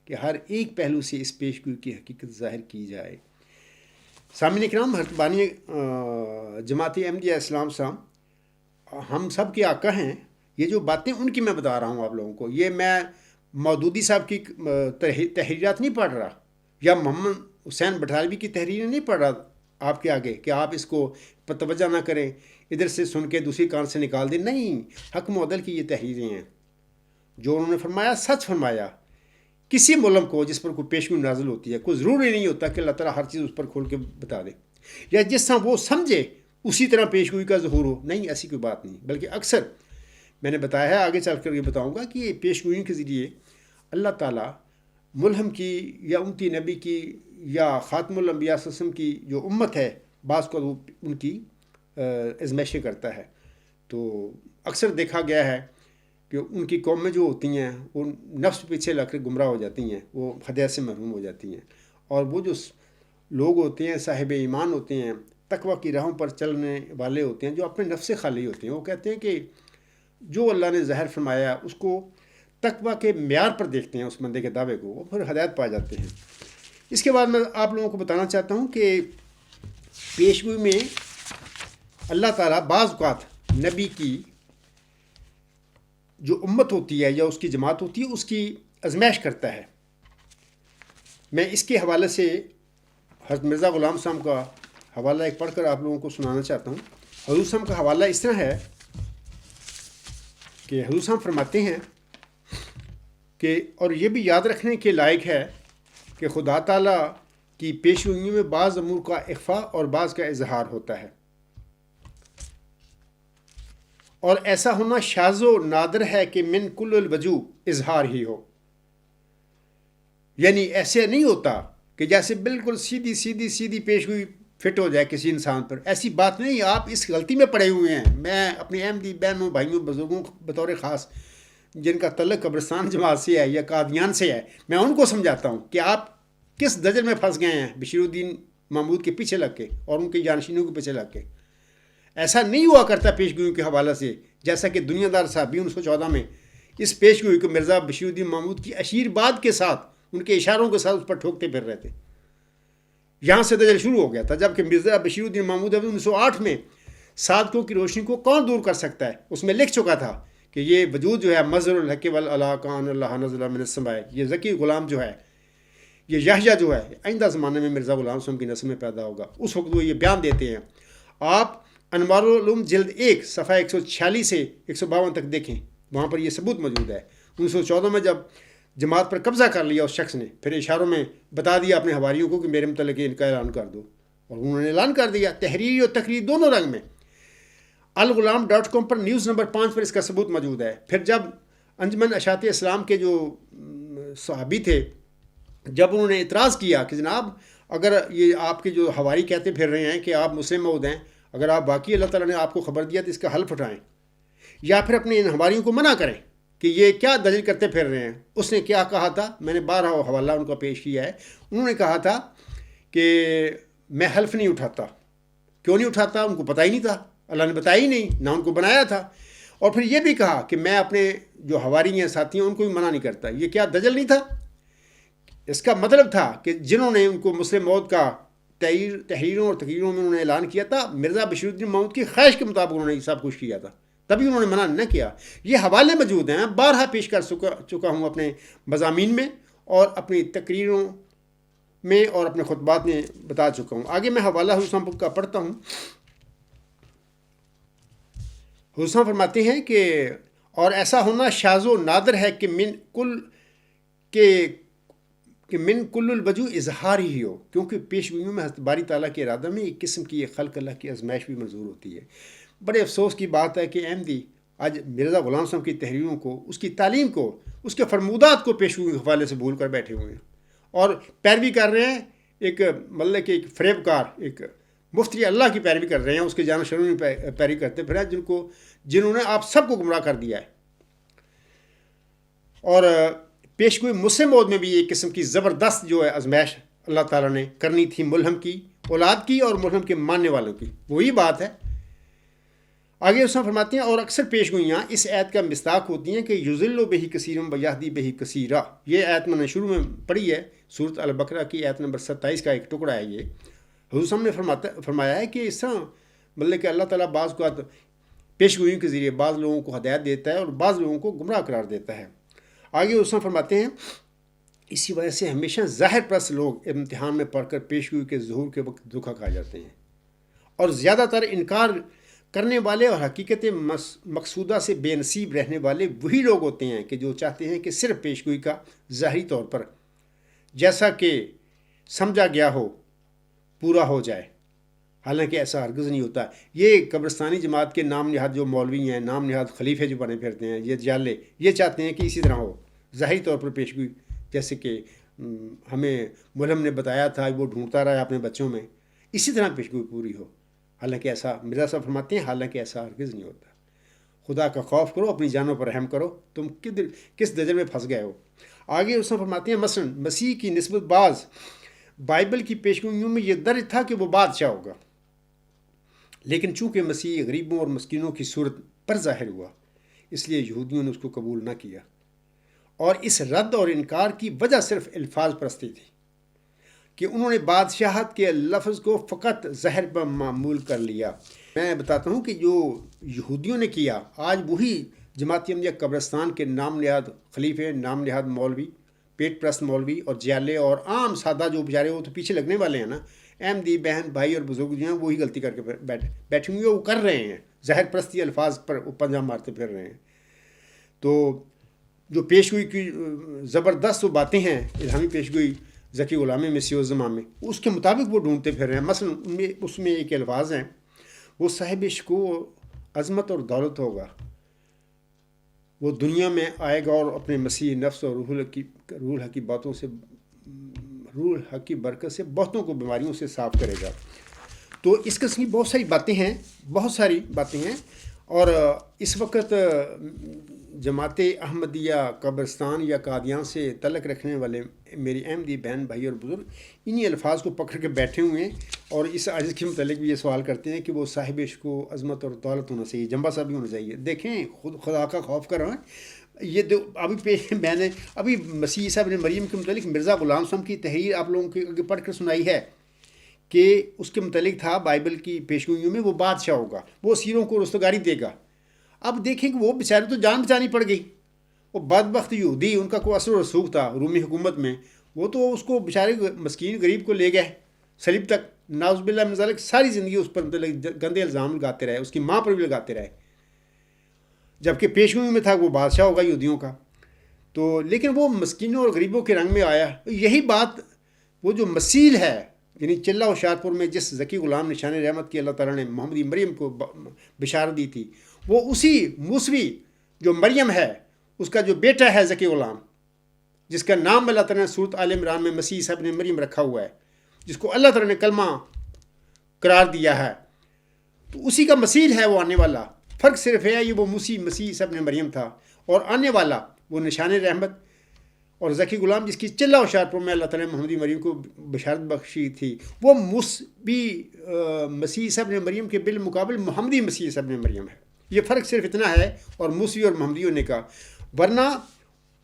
کہ ہر ایک پہلو سے اس پیشگوئی کی حقیقت ظاہر کی جائے. سامعین کرام، حضرت بانی جماعت احمدیہ اسلام صاحب ہم سب کے آقا ہیں. یہ جو باتیں ان کی میں بتا رہا ہوں آپ لوگوں کو، یہ میں مودودی صاحب کی تحریرات نہیں پڑھ رہا یا محمد حسین بٹالوی کی تحریریں نہیں پڑھ رہا آپ کے آگے کہ آپ اس کو توجہ نہ کریں، ادھر سے سن کے دوسری کان سے نکال دیں. نہیں، حق معدل کی یہ تحریریں ہیں. جو انہوں نے فرمایا سچ فرمایا. کسی ملک کو جس پر کوئی پیشگوئی نازل ہوتی ہے، کوئی ضروری نہیں ہوتا کہ اللہ تعالیٰ ہر چیز اس پر کھول کے بتا دے یا جس طرح وہ سمجھے اسی طرح پیشگوئی کا ظہور ہو. نہیں، ایسی کوئی بات نہیں، بلکہ اکثر میں نے بتایا ہے، آگے چل کر یہ بتاؤں گا کہ یہ پیشگوئی کے ذریعے اللہ تعالیٰ ملہم کی یا امتی نبی کی یا خاتم الانبیاء صلی اللہ علیہ وسلم کی جو امت ہے، بعض کو وہ ان کی آزمائشیں کرتا ہے. تو اکثر دیکھا گیا ہے کہ ان کی قومیں جو ہوتی ہیں وہ نفس پیچھے لگ کر گمراہ ہو جاتی ہیں، وہ ہدایت سے محروم ہو جاتی ہیں. اور وہ جو لوگ ہوتے ہیں صاحب ایمان ہوتے ہیں، تقوی کی راہوں پر چلنے والے ہوتے ہیں، جو اپنے نفس سے خالی ہوتے ہیں، وہ کہتے ہیں کہ جو اللہ نے ظاہر فرمایا اس کو تقوی کے معیار پر دیکھتے ہیں، اس بندے کے دعوے کو، وہ پھر ہدایت پا جاتے ہیں. اس کے بعد میں آپ لوگوں کو بتانا چاہتا ہوں کہ پیشگوئی میں اللہ تعالیٰ بعض اوقات نبی کی جو امت ہوتی ہے یا اس کی جماعت ہوتی ہے اس کی آزمائش کرتا ہے. میں اس کے حوالے سے حضرت مرزا غلام صاحب کا حوالہ ایک پڑھ کر آپ لوگوں کو سنانا چاہتا ہوں. حضور صاحب کا حوالہ اس طرح ہے کہ حضور صاحب فرماتے ہیں کہ اور یہ بھی یاد رکھنے کے لائق ہے کہ خدا تعالیٰ کی پیشگوئیوں میں بعض امور کا اخفاء اور بعض کا اظہار ہوتا ہے، اور ایسا ہونا شاذ و نادر ہے کہ من کل الوجوہ اظہار ہی ہو. یعنی ایسے نہیں ہوتا کہ جیسے بالکل سیدھی پیشگوئی فٹ ہو جائے کسی انسان پر، ایسی بات نہیں. آپ اس غلطی میں پڑے ہوئے ہیں. میں اپنے احمدی بہنوں بھائیوں بزرگوں بطور خاص جن کا تعلق قبرستان جماعت سے ہے یا قادیان سے ہے، میں ان کو سمجھاتا ہوں کہ آپ کس دجل میں پھنس گئے ہیں بشیر الدین محمود کے پیچھے لگ کے اور ان کے جانشینوں کے پیچھے لگ کے. ایسا نہیں ہوا کرتا پیشگوئی کے حوالے سے، جیسا کہ دنیا دار صاحب 1914 میں اس پیشگوئی کو مرزا بشیر الدین محمود کی اشیرباد کے ساتھ، ان کے اشاروں کے ساتھ اس پر ٹھوکتے پھر رہے تھے. یہاں سے دجل شروع ہو گیا تھا، جبکہ مرزا بشیر الدین محمود 1908 میں صادقوں کی روشنی کو کون دور کر سکتا ہے، اس میں لکھ چکا تھا کہ یہ وجود جو ہے مظہر الحق والعلا کان اللہ نزل من السماء. یہ ذکی غلام جو ہے، یہ یحییٰ جو ہے، آئندہ زمانے میں مرزا غلام صاحب کی نسل میں پیدا ہوگا. اس وقت وہ یہ بیان دیتے ہیں. آپ انوار العلوم جلد 1 صفحہ 146 سے 152 تک دیکھیں، وہاں پر یہ ثبوت موجود ہے. 1914 میں جب جماعت پر قبضہ کر لیا اس شخص نے، پھر اشاروں میں بتا دیا اپنے حواریوں کو کہ میرے متعلق ان کا اعلان کر دو، اور انہوں نے اعلان کر دیا، تحریری اور تقریر دونوں رنگ میں. الغلام.com پر نیوز نمبر 5 پر اس کا ثبوت موجود ہے. پھر جب انجمن اشاعت اسلام کے جو صحابی تھے، جب انہوں نے اعتراض کیا کہ جناب اگر یہ آپ کے جو حواری کہتے پھر رہے ہیں کہ آپ مسلم موعود ہیں، اگر آپ واقعی اللہ تعالیٰ نے آپ کو خبر دیا تو اس کا حلف اٹھائیں یا پھر اپنے ان حواریوں کو منع کریں کہ یہ کیا دلیل کرتے پھر رہے ہیں. اس نے کیا کہا تھا، میں نے 12 حوالہ ان کا پیش کیا ہے. انہوں نے کہا تھا کہ میں حلف نہیں اٹھاتا. کیوں نہیں اٹھاتا؟ ان کو پتہ ہی نہیں تھا، اللہ نے بتایا ہی نہیں، نہ ان کو بنایا تھا. اور پھر یہ بھی کہا کہ میں اپنے جو حواری ہیں ساتھی ہیں ان کو بھی منع نہیں کرتا. یہ کیا دجل نہیں تھا؟ اس کا مطلب تھا کہ جنہوں نے ان کو مسلم موعود کا تحریروں اور تقریروں میں انہوں نے اعلان کیا تھا، مرزا بشیر الدین محمود کی خواہش کے مطابق انہوں نے یہ سب کچھ کیا تھا. تبھی انہوں نے منع نہ کیا. یہ حوالے موجود ہیں, بارہا پیش کر چکا ہوں اپنے مضامین میں اور اپنی تقریروں میں اور اپنے خطبات میں بتا چکا ہوں. آگے میں حوالہ حضور کا پڑھتا ہوں. حضور فرماتے ہیں کہ اور ایسا ہونا شاذ و نادر ہے کہ من کل الوجوہ اظہار ہی ہو, کیونکہ پیش گوئیوں میں حضرت باری تعالیٰ کے ارادہ میں ایک قسم کی خلق اللہ کی آزمائش بھی منظور ہوتی ہے. بڑے افسوس کی بات ہے کہ احمدی آج مرزا غلام صاحب کی تحریروں کو, اس کی تعلیم کو, اس کے فرمودات کو پیش گوئی کے حوالے سے بھول کر بیٹھے ہوئے ہیں اور پیروی کر رہے ہیں. ایک مطلب کہ ایک فریب کار, ایک مفتری اللہ کی پیروی کر رہے ہیں, اس کے جانشینوں میں پیروی کرتے پھر ہیں جنہوں نے آپ سب کو گمراہ کر دیا ہے. اور پیش گوئی مسلم مود میں بھی ایک قسم کی زبردست جو ہے آزمائش اللہ تعالیٰ نے کرنی تھی ملہم کی اولاد کی اور ملہم کے ماننے والوں کی. وہی بات ہے. آگے اس میں فرماتے ہیں اور اکثر پیش گوئیاں اس آیت کا مصداق ہوتی ہیں کہ یذل بہ کثیرا ویہدی بہ کثیرا. یہ آیت میں نے شروع میں پڑھی ہے, سورۃ البقرہ کی آیت نمبر 27 کا ایک ٹکڑا ہے. یہ حضور صاحب نے فرمایا ہے کہ اس طرح مطلب کہ اللہ تعالیٰ بعض کو پیش گوئیوں کے ذریعے بعض لوگوں کو ہدایت دیتا ہے اور بعض لوگوں کو گمراہ قرار دیتا ہے. آگے اس میں فرماتے ہیں اسی وجہ سے ہمیشہ ظاہر پرست لوگ امتحان میں پڑھ کر پیش گوئی کے ظہور کے وقت دھوکہ کھا جاتے ہیں, اور زیادہ تر انکار کرنے والے اور حقیقت مقصودہ سے بے نصیب رہنے والے وہی لوگ ہوتے ہیں کہ جو چاہتے ہیں کہ صرف پیش گوئی کا ظاہری طور پر جیسا کہ سمجھا گیا ہو پورا ہو جائے, حالانکہ ایسا ہرگز نہیں ہوتا. یہ قبرستانی جماعت کے نام نہاد جو مولوی ہیں, نام نہاد خلیفے جو بنے پھرتے ہیں, یہ جالے, یہ چاہتے ہیں کہ اسی طرح ہو ظاہری طور پر پیش گوئی, جیسے کہ ہمیں ملہم نے بتایا تھا وہ ڈھونڈتا رہا اپنے بچوں میں, اسی طرح پیش گوئی پوری ہو. حالانکہ ایسا مرزا صاحب فرماتے ہیں حالانکہ ایسا ہرگز نہیں ہوتا. خدا کا خوف کرو, اپنی جانوں پر رحم کرو, تم کس دجل میں پھنس گئے ہو. آگے اس میں فرماتے ہیں مثلا مسیح کی نسبت بعض بائبل کی پیشگوئیوں میں یہ درج تھا کہ وہ بادشاہ ہوگا, لیکن چونکہ مسیح غریبوں اور مسکینوں کی صورت پر ظاہر ہوا اس لیے یہودیوں نے اس کو قبول نہ کیا, اور اس رد اور انکار کی وجہ صرف الفاظ پرستی تھی کہ انہوں نے بادشاہت کے لفظ کو فقط ظاہر پر معمول کر لیا. میں بتاتا ہوں کہ جو یہودیوں نے کیا آج وہی جماعت احمدیہ قبرستان کے نام نہاد خلیفے, نام نہاد مولوی, پیٹ پرست مولوی اور جیالے اور عام سادہ جو بیچارے وہ تو پیچھے لگنے والے ہیں نا, احمدی بہن بھائی اور بزرگ جو ہیں وہی غلطی کر کے بیٹھے ہوئے وہ کر رہے ہیں, ظاہر پرستی الفاظ پر پنجہ مارتے پھر رہے ہیں. تو جو پیش گوئی کی زبردست وہ باتیں ہیں الہامی پیش گوئی ذکی غلام مسیح الزمان میں, اس کے مطابق وہ ڈھونڈتے پھر رہے ہیں. مثلا اس میں ایک الفاظ ہیں وہ صاحب شکو عظمت اور دولت ہوگا, وہ دنیا میں آئے گا اور اپنے مسیح نفس اور روح حق کی باتوں سے, روح حق کی برکت سے بہتوں کو بیماریوں سے صاف کرے گا. تو اس قسم کی بہت ساری باتیں ہیں. اور اس وقت جماعت احمدیہ قبرستان یا قادیان سے تعلق رکھنے والے میری احمدی بہن بھائی اور بزرگ انہی الفاظ کو پکڑ کے بیٹھے ہوئے ہیں اور اس عجز کے متعلق بھی یہ سوال کرتے ہیں کہ وہ صاحب عشق و عظمت اور دولت ہونا چاہیے, جنبہ صاحب بھی ہونا چاہیے. دیکھیں خدا کا خوف کر رہے ہیں. یہ میں نے ابھی مسیح عیسیٰ ابن مریم کے متعلق مرزا غلام صاحب کی تحریر آپ لوگوں کے آگے پڑھ کر سنائی ہے کہ اس کے متعلق تھا بائبل کی پیشگوئیوں میں وہ بادشاہ ہوگا, وہ اسیروں کو رستگاری دے گا. اب دیکھیں کہ وہ بیچارے تو جان بچانی پڑ گئی, وہ بدبخت یہودی, ان کا کوئی اثر و رسوخ تھا رومی حکومت میں, وہ تو اس کو بیچارے مسکین غریب کو لے گئے صلیب تک, نعوذ باللہ من ذالک, ساری زندگی اس پر گندے الزام لگاتے رہے, اس کی ماں پر بھی لگاتے رہے, جبکہ پیشگوئی میں تھا وہ بادشاہ ہوگا یہودیوں کا. تو لیکن وہ مسکینوں اور غریبوں کے رنگ میں آیا. یہی بات وہ جو مسیل ہے یعنی چلہ ہوشیارپور میں جس ذکی غلام نشان رحمت کی اللہ تعالیٰ نے محمد مریم کو بشارت دی تھی, وہ اسی موسوی جو مریم ہے اس کا جو بیٹا ہے ذکی غلام, جس کا نام اللہ تعالیٰ نے سورۃ آل عمران میں مسیح عیسیٰ ابن مریم رکھا ہوا ہے, جس کو اللہ تعالیٰ نے کلمہ قرار دیا ہے, تو اسی کا مسیل ہے وہ آنے والا. فرق صرف ہے یہ وہ مسیح عیسیٰ ابن مریم تھا, اور آنے والا وہ نشان رحمت اور ذکی غلام جس کی چلہ ہوشیارپور میں اللہ تعالیٰ نے محمد مریم کو بشارت بخشی تھی, وہ مسیح عیسیٰ ابن مریم کے بالمقابل محمدی مسیح عیسیٰ ابن مریم ہے. یہ فرق صرف اتنا ہے, اور موسوی اور محمدی ہونے کا, ورنہ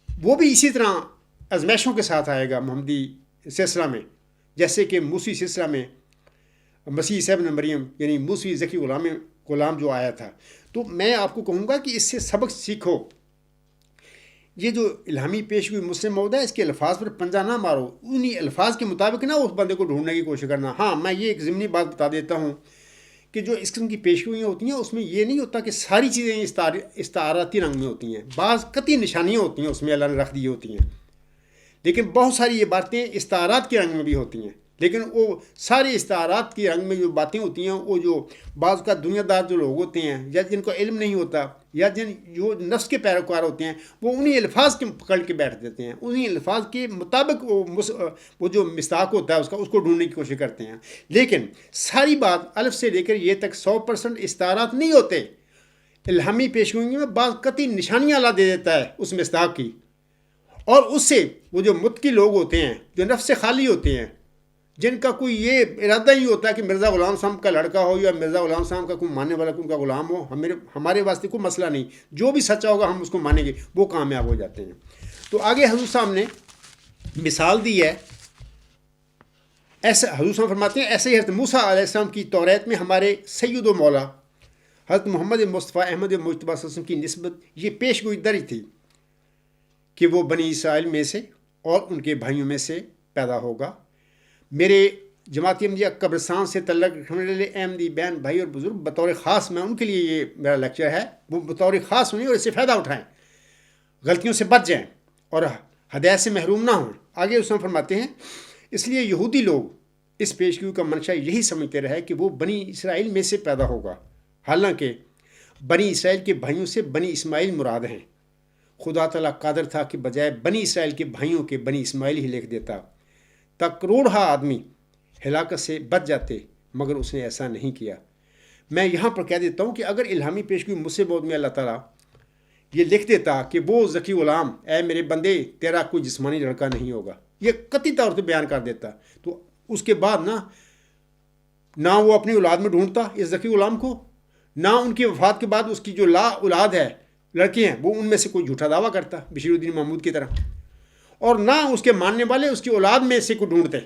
وہ بھی اسی طرح آزمائشوں کے ساتھ آئے گا محمدی سلسلہ میں, جیسے کہ موسوی سلسلہ میں مسیح عیسیٰ ابن مریم یعنی موسوی ذکی غلام غلام جو آیا تھا. تو میں آپ کو کہوں گا کہ اس سے سبق سیکھو. یہ جو الہامی پیشگوئی مسلم موعود ہے اس کے الفاظ پر پنجہ نہ مارو, انہی الفاظ کے مطابق نہ اس بندے کو ڈھونڈنے کی کوشش کرنا. ہاں میں یہ ایک ضمنی بات بتا دیتا ہوں کہ جو اس قسم کی پیشگوئیاں ہوتی ہیں اس میں یہ نہیں ہوتا کہ ساری چیزیں استعاراتی رنگ میں ہوتی ہیں. بعض قطعی نشانیاں ہوتی ہیں اس میں اللہ نے رکھ دی ہوتی ہیں, لیکن بہت ساری یہ باتیں استعارات کے رنگ میں بھی ہوتی ہیں. لیکن وہ سارے استعارات کے رنگ میں جو باتیں ہوتی ہیں وہ جو بعض کا دنیا دار جو لوگ ہوتے ہیں یا جن کو علم نہیں ہوتا یا جو نفس کے پیروکار ہوتے ہیں وہ انہی الفاظ کے پکڑ کے بیٹھ دیتے ہیں, انہی الفاظ کے مطابق وہ جو مصداق ہوتا ہے اس کو ڈھونڈنے کی کوشش کرتے ہیں. لیکن ساری بات الف سے لے کر یہ تک 100% استعارات نہیں ہوتے. الہامی پیشگوئی میں بعض قطعی نشانیاں اللہ دے دیتا ہے اس مصداق کی, اور اس سے وہ جو متقی لوگ ہوتے ہیں جو نفس سے خالی ہوتے ہیں, جن کا کوئی یہ ارادہ ہی ہوتا ہے کہ مرزا غلام صاحب کا لڑکا ہو یا مرزا غلام صاحب کا کوئی ماننے والا ان کا غلام ہو, ہمارے واسطے کوئی مسئلہ نہیں, جو بھی سچا ہوگا ہم اس کو مانیں گے, وہ کامیاب ہو جاتے ہیں. تو آگے حضور صاحب نے مثال دی ہے. ایسے حضور صاحب فرماتے ہیں ایسے ہی حضرت موسیٰ علیہ السلام کی توریت میں ہمارے سید و مولا حضرت محمد مصطفیٰ احمد مجتبیٰ صلی اللہ علیہ وسلم کی نسبت یہ پیش گوئی دری تھی کہ وہ بنی اسرائیل میں سے اور ان کے بھائیوں میں سے پیدا ہوگا. میرے جماعتی احمدیہ قبرستان سے تعلق رکھنے والے احمدی بہن بھائی اور بزرگ بطور خاص میں ان کے لیے یہ میرا لیکچر ہے, وہ بطور خاص سنیں اور اس سے فائدہ اٹھائیں, غلطیوں سے بچ جائیں اور ہدایت سے محروم نہ ہوں. آگے اس میں فرماتے ہیں اس لیے یہودی لوگ اس پیشگوئی کا منشا یہی سمجھتے رہے کہ وہ بنی اسرائیل میں سے پیدا ہوگا, حالانکہ بنی اسرائیل کے بھائیوں سے بنی اسماعیل مراد ہیں. خدا تعالیٰ قادر تھا کہ بجائے بنی اسرائیل کے بھائیوں کے بنی اسماعیل ہی لکھ دیتا تک کروڑہ آدمی ہلاکت سے بچ جاتے, مگر اس نے ایسا نہیں کیا. میں یہاں پر کہہ دیتا ہوں کہ اگر الہامی پیشگوئی مسلم موعود میں اللہ تعالیٰ یہ لکھ دیتا کہ وہ ذکی غلام اے میرے بندے تیرا کوئی جسمانی لڑکا نہیں ہوگا, یہ قطعی طور پہ بیان کر دیتا, تو اس کے بعد نہ وہ اپنی اولاد میں ڈھونڈتا اس ذکی غلام کو, نہ ان کی وفات کے بعد اس کی جو لا اولاد ہے لڑکے ہیں وہ ان میں سے کوئی جھوٹا دعویٰ کرتا بشیر الدین محمود کی طرح, اور نہ اس کے ماننے والے اس کی اولاد میں سے کو ڈھونڈتے.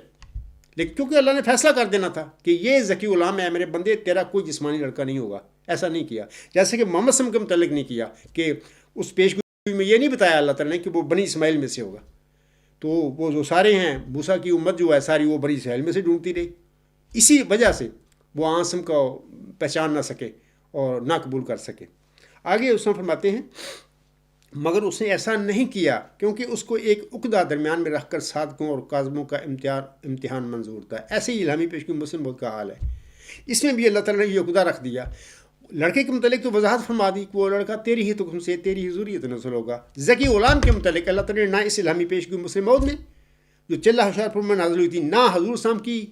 لیکن کیونکہ اللہ نے فیصلہ کر دینا تھا کہ یہ ذکی غلام ہے میرے بندے تیرا کوئی جسمانی لڑکا نہیں ہوگا, ایسا نہیں کیا. جیسے کہ محمد صلی اللہ علیہ وسلم کے متعلق نہیں کیا کہ اس پیشگوئی میں یہ نہیں بتایا اللہ تعالیٰ نے کہ وہ بنی اسماعیل میں سے ہوگا. تو وہ جو سارے ہیں موسیٰ کی امت جو ہے ساری وہ بنی اسرائیل میں سے ڈھونڈتی رہی, اسی وجہ سے وہ عاصم کو پہچان نہ سکے اور نہ قبول کر سکے. آگے اس میں فرماتے ہیں مگر اس نے ایسا نہیں کیا کیونکہ اس کو ایک عقدہ درمیان میں رکھ کر صادقوں اور کاذبوں کا امتحان منظور تھا. ایسے ہی الہامی پیشگوئی مسلم موعود کا حال ہے, اس میں بھی اللہ تعالیٰ نے یہ عقدہ رکھ دیا. لڑکے کے متعلق تو وضاحت فرما دی کہ وہ لڑکا تیری ہی تم سے تیری ہی ذریت نسل ہوگا. ذکی غلام کے متعلق اللہ تعالیٰ نے نہ اس الہامی پیشگوئی مسلم موعود میں جو چلہ ہوشیارپور میں نازل ہوئی تھی, نہ حضور صاحب کی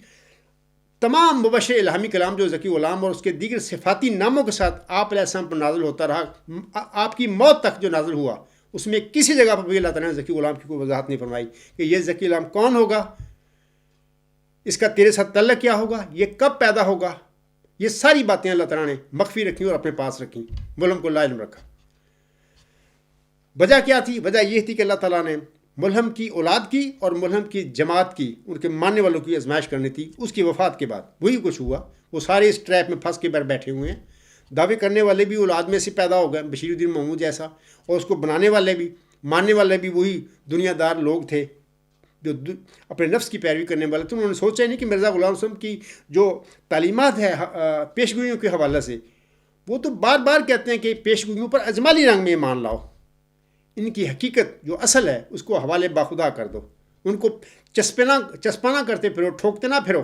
تمام مبشر الہامی کلام جو ذکی غلام اور اس کے دیگر صفاتی ناموں کے ساتھ آپ علیہ السلام پر نازل ہوتا رہا آپ کی موت تک جو نازل ہوا, اس میں کسی جگہ پر بھی اللہ تعالیٰ نے ذکی غلام کی کوئی وضاحت نہیں فرمائی کہ یہ ذکی غلام کون ہوگا, اس کا تیرے ساتھ تعلق کیا ہوگا, یہ کب پیدا ہوگا. یہ ساری باتیں اللہ تعالیٰ نے مخفی رکھی اور اپنے پاس رکھی, ملہم کو لا علم رکھا. وجہ کیا تھی؟ وجہ یہ تھی کہ اللہ تعالیٰ نے ملہم کی اولاد کی اور ملہم کی جماعت کی, ان کے ماننے والوں کی آزمائش کرنی تھی. اس کی وفات کے بعد وہی کچھ ہوا, وہ سارے اس ٹریپ میں پھنس کے بیٹھے ہوئے ہیں. دعوے کرنے والے بھی اولاد میں سے پیدا ہو گئے بشیر الدین محمود جیسا, اور اس کو بنانے والے بھی ماننے والے بھی وہی دنیا دار لوگ تھے جو اپنے نفس کی پیروی کرنے والے تھے. انہوں نے سوچا نہیں کہ مرزا غلام صاحب کی جو تعلیمات ہے پیشگوئیوں کے حوالے سے, وہ تو بار بار کہتے ہیں کہ پیشگوئیوں پر اجمالی رنگ میں ایمان لاؤ, ان کی حقیقت جو اصل ہے اس کو حوالے باخدا کر دو, ان کو چسپانا کرتے پھرو, ٹھوکتے نہ پھرو.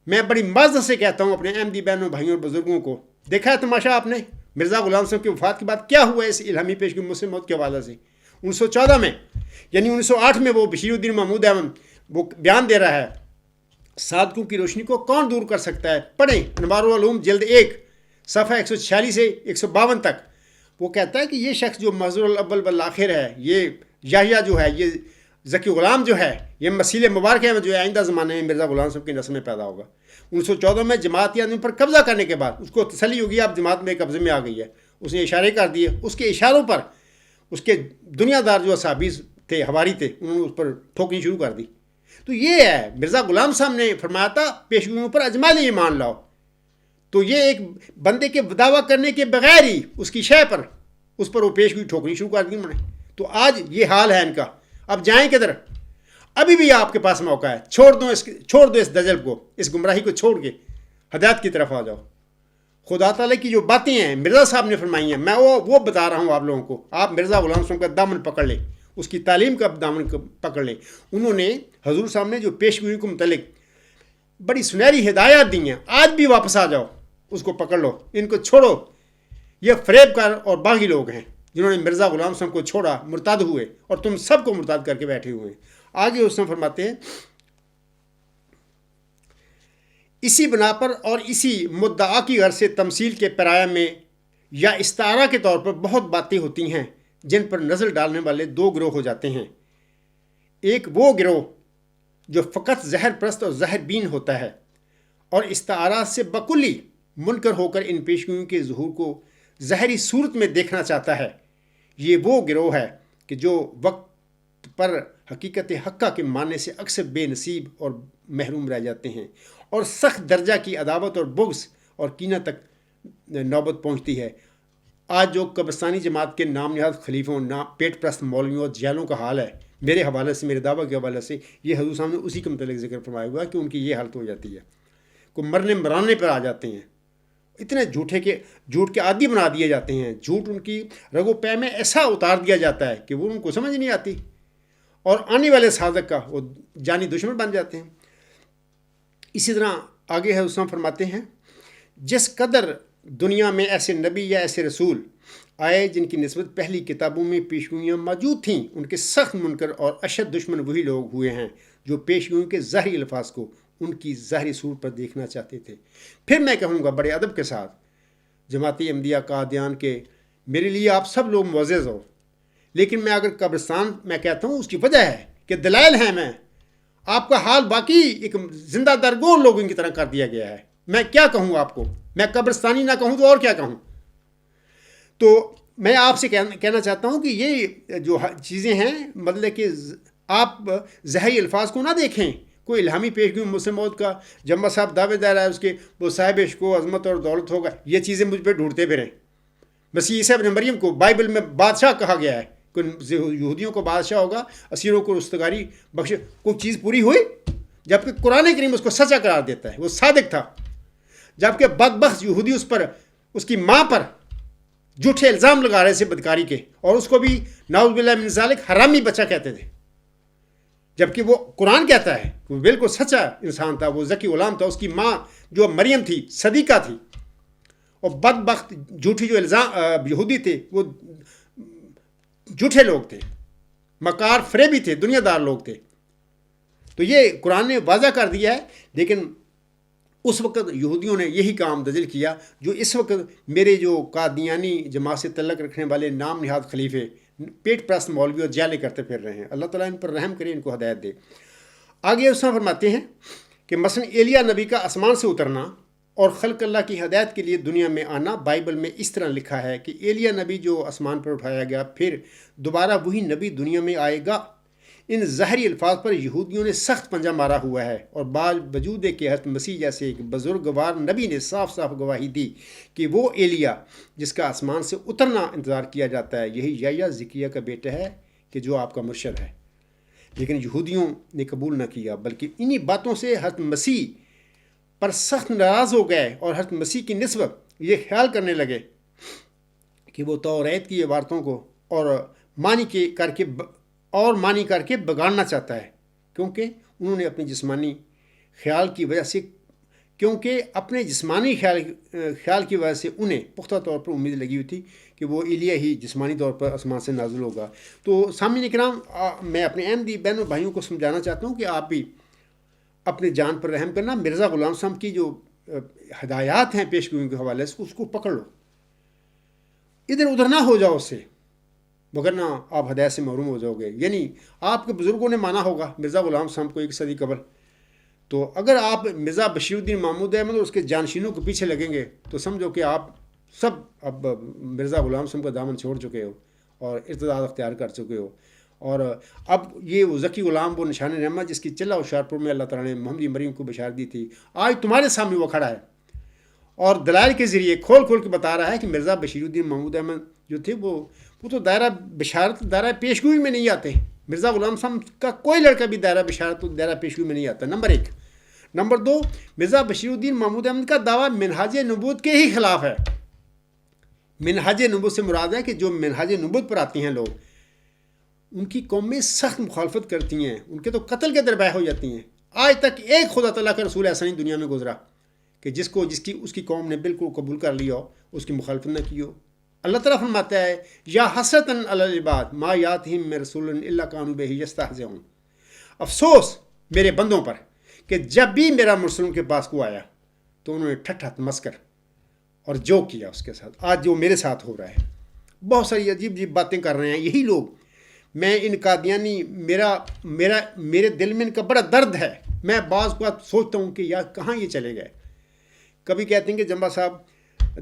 میں بڑی معذرت سے کہتا ہوں اپنے احمدی بہنوں بھائیوں اور بزرگوں کو, دیکھا ہے تماشا آپ نے مرزا غلام صاحب کی وفات کے بعد کیا ہوا ہے اس الہامی پیشگوئی مسلم موعود کے حوالے سے. 1914 میں یعنی 1908 میں وہ بشیر الدین محمود احمد وہ بیان دے رہا ہے, صادقوں کی روشنی کو کون دور کر سکتا ہے. پڑھیں انوار العلوم جلد 1 صفحہ 146 سے 152 تک. وہ کہتا ہے کہ یہ شخص جو محضور الاول والآخر ہے, یہ یحییٰ جو ہے, یہ ذکی غلام جو ہے, یہ مسیح مبارک ہے جو آئندہ زمانے میں مرزا غلام صاحب کی نسل میں پیدا ہوگا. 1914 میں جماعتی آدمی پر قبضہ کرنے کے بعد اس کو تسلی ہوگی اب جماعت میں قبضے میں آ گئی ہے, اس نے اشارے کر دیے. اس کے اشاروں پر اس کے دنیا دار جو اصحابیز تھے, حواری تھے, انہوں نے اس پر ٹھوکنی شروع کر دی. تو یہ ہے مرزا غلام صاحب نے فرمایا تھا پیشگوئیوں پر اجمالی ایمان لاؤ, تو یہ ایک بندے کے دعویٰ کرنے کے بغیر ہی اس کی شے پر اس پر وہ پیشگوئی ٹھوکری شروع کر دی انہوں نے. تو آج یہ حال ہے ان کا. اب جائیں کدھر؟ ابھی بھی آپ کے پاس موقع ہے. چھوڑ دو اس دجل کو، اس گمراہی کو چھوڑ کے ہدایت کی طرف آ جاؤ. خدا تعالیٰ کی جو باتیں ہیں مرزا صاحب نے فرمائی ہیں، میں وہ بتا رہا ہوں آپ لوگوں کو. آپ مرزا غلام صاحب کا دامن پکڑ لیں، اس کی تعلیم کا دامن پکڑ لیں. انہوں نے حضور صاحب نے جو پیشگوئی کو متعلق بڑی سنہری ہدایات دی ہیں، آج بھی واپس آ جاؤ، اس کو پکڑ لو، ان کو چھوڑو. یہ فریب کار اور باغی لوگ ہیں جنہوں نے مرزا غلام صاحب کو چھوڑا، مرتد ہوئے، اور تم سب کو مرتد کر کے بیٹھے ہوئے ہیں. آگے اس میں فرماتے ہیں اسی بنا پر اور اسی مدعا کی غرض سے تمثیل کے پرایہ میں یا استعارہ کے طور پر بہت باتیں ہوتی ہیں جن پر نظر ڈالنے والے دو گروہ ہو جاتے ہیں. ایک وہ گروہ جو فقط زہر پرست اور زہر بین ہوتا ہے اور استعارات سے بکلی منکر ہو کر ان پیشگوئیوں کے ظہور کو ظاہری صورت میں دیکھنا چاہتا ہے. یہ وہ گروہ ہے کہ جو وقت پر حقیقت حقہ کے ماننے سے اکثر بے نصیب اور محروم رہ جاتے ہیں اور سخت درجہ کی عداوت اور بغض اور کینہ تک نوبت پہنچتی ہے. آج جو قبرستانی جماعت کے نام نہاد خلیفوں، پیٹ پرست مولویوں اور جیلوں کا حال ہے، میرے حوالے سے، میرے دعویٰ کے حوالے سے، یہ حضور صاحب نے اسی کے متعلق ذکر فرمایا ہوا کہ ان کی یہ حالت ہو جاتی ہے. کو مرنے مرانے پر آ جاتے ہیں، اتنے جھوٹ کے عادی بنا دیے جاتے ہیں. جھوٹ ان کی رگو پے میں ایسا اتار دیا جاتا ہے کہ وہ ان کو سمجھ نہیں آتی، اور آنے والے صادق کا وہ جانی دشمن بن جاتے ہیں. اسی طرح آگے ہے اس میں فرماتے ہیں جس قدر دنیا میں ایسے نبی یا ایسے رسول آئے جن کی نسبت پہلی کتابوں میں پیشگوئیاں موجود تھیں، ان کے سخت منکر اور اشد دشمن وہی لوگ ہوئے ہیں جو پیشگوئیوں کے ظاہری الفاظ کو ان کی ظاہری صورت پر دیکھنا چاہتے تھے. پھر میں کہوں گا بڑے ادب کے ساتھ، جماعتی احمدیہ قادیان کے، میرے لیے آپ سب لوگ معزز ہو، لیکن میں اگر قبرستان میں کہتا ہوں اس کی وجہ ہے کہ دلائل ہیں. میں آپ کا حال باقی ایک زندہ درگور لوگوں کی طرح کر دیا گیا ہے. میں کیا کہوں آپ کو؟ میں قبرستانی نہ کہوں تو اور کیا کہوں؟ تو میں آپ سے کہنا چاہتا ہوں کہ یہ جو چیزیں ہیں، مطلب کہ آپ ظاہری الفاظ کو نہ دیکھیں. کوئی الہامی پیشگوئی مسلم موت کا جمع صاحب دعوے دار ہے، اس کے وہ صاحب عشق و عظمت اور دولت ہوگا، یہ چیزیں مجھ پہ ڈھونڈتے پھریں. مسیح عیسیٰ ابن مریم کو بائبل میں بادشاہ کہا گیا ہے، یہودیوں کو بادشاہ ہوگا، اسیروں کو رستگاری بخش. کوئی چیز پوری ہوئی؟ جبکہ قرآن کریم اس کو سچا قرار دیتا ہے، وہ صادق تھا. جبکہ بدبخت یہودی اس پر، اس کی ماں پر جھوٹے الزام لگا رہے تھے بدکاری کے، اور اس کو بھی نعوذ باللہ من ذالک حرامی بچہ کہتے تھے. جبکہ وہ قرآن کہتا ہے وہ بالکل سچا انسان تھا، وہ ذکی غلام تھا. اس کی ماں جو مریم تھی صدیقہ تھی. اور بدبخت جھوٹی جو الزام یہودی تھے وہ جھوٹے لوگ تھے، مکار فریبی تھے، دنیا دار لوگ تھے. تو یہ قرآن نے واضح کر دیا ہے. لیکن اس وقت یہودیوں نے یہی کام دجل کیا جو اس وقت میرے جو قادیانی جماعت سے تعلق رکھنے والے نام نہاد خلیفے، پیٹ پرست مولوی اور جیلے کرتے پھر رہے ہیں. اللہ تعالیٰ ان پر رحم کرے، ان کو ہدایت دے. آگے اس میں فرماتے ہیں کہ مثلا ایلیا نبی کا آسمان سے اترنا اور خلق اللہ کی ہدایت کے لیے دنیا میں آنا بائبل میں اس طرح لکھا ہے کہ ایلیا نبی جو آسمان پر اٹھایا گیا، پھر دوبارہ وہی نبی دنیا میں آئے گا. ان ظاہری الفاظ پر یہودیوں نے سخت پنجہ مارا ہوا ہے، اور باوجود کہ حضرت مسیح جیسے ایک بزرگوار نبی نے صاف صاف گواہی دی کہ وہ ایلیا جس کا آسمان سے اترنا انتظار کیا جاتا ہے، یہی یحییٰ زکریا کا بیٹا ہے کہ جو آپ کا مرشد ہے. لیکن یہودیوں نے قبول نہ کیا، بلکہ انہی باتوں سے حضرت مسیح پر سخت ناراض ہو گئے اور حضرت مسیح کی نسبت یہ خیال کرنے لگے کہ وہ توریت کی عبارتوں کو اور معنی کر کے بگاڑنا چاہتا ہے، کیونکہ انہوں نے اپنے جسمانی خیال کی وجہ سے خیال کی وجہ سے انہیں پختہ طور پر امید لگی ہوئی تھی کہ وہ ایلیا ہی جسمانی طور پر آسمان سے نازل ہوگا. تو سامعین کرام، میں اپنے احمدی بہنوں بھائیوں کو سمجھانا چاہتا ہوں کہ آپ بھی اپنے جان پر رحم کرنا. مرزا غلام صاحب کی جو ہدایات ہیں پیشگوئیوں کے حوالے سے، اس کو پکڑ لو، ادھر ادھر نہ ہو جاؤ اس سے، وگرنہ آپ ہدایت سے محروم ہو جاؤ گے. یعنی آپ کے بزرگوں نے مانا ہوگا مرزا غلام صاحب کو 1 صدی قبل، تو اگر آپ مرزا بشیر الدین محمود احمد اور اس کے جانشینوں کے پیچھے لگیں گے تو سمجھو کہ آپ سب اب مرزا غلام صاحب کا دامن چھوڑ چکے ہو اور ارتداد اختیار کر چکے ہو. اور اب یہ وہ ذکی غلام، وہ نشان رحمت جس کی چلہ ہوشیارپور میں اللہ تعالیٰ نے محمد مریم کو بشارت دی تھی، آج تمہارے سامنے وہ کھڑا ہے اور دلائل کے ذریعے کھول کھول کے بتا رہا ہے کہ مرزا بشیر الدین محمود احمد جو تھے وہ تو دائرہ بشارت دائرہ پیشگوئی میں نہیں آتے. مرزا غلام صاحب کا کوئی لڑکا بھی دائرہ بشارت دائرہ پیشگوئی میں نہیں آتا. نمبر 1. نمبر 2, مرزا بشیر الدین محمود احمد کا دعویٰ منہاج نبوت کے ہی خلاف ہے. منہاج نبوت سے مراد ہے کہ جو منہاج نبوت پر آتے ہیں لوگ, ان کی قومیں سخت مخالفت کرتی ہیں, ان کے تو قتل کے دربہ ہو جاتی ہیں. آج تک ایک خدا تعالیٰ کا رسول ایسا نہیں دنیا میں گزرا کہ جس کی اس کی قوم نے بالکل قبول کر لیا ہو, اس کی مخالفت نہ کی ہو. اللہ تعالیٰ فرماتا ہے یا حسرتاً علی العباد ما یاتہم من رسول الا کانوا بہ یستہزئون. افسوس میرے بندوں پر کہ جب بھی میرا مرسل ان کے پاس کو آیا تو انہوں نے ٹھٹھا تمسکر اور جو کیا اس کے ساتھ. آج جو میرے ساتھ ہو رہا ہے, بہت ساری عجیب عجیب باتیں کر رہے ہیں یہی لوگ. میں ان قادیانی میرے دل میں ان کا بڑا درد ہے. میں بعض بات سوچتا ہوں کہ یار کہاں یہ چلے گئے. کبھی کہتے ہیں کہ جمبا صاحب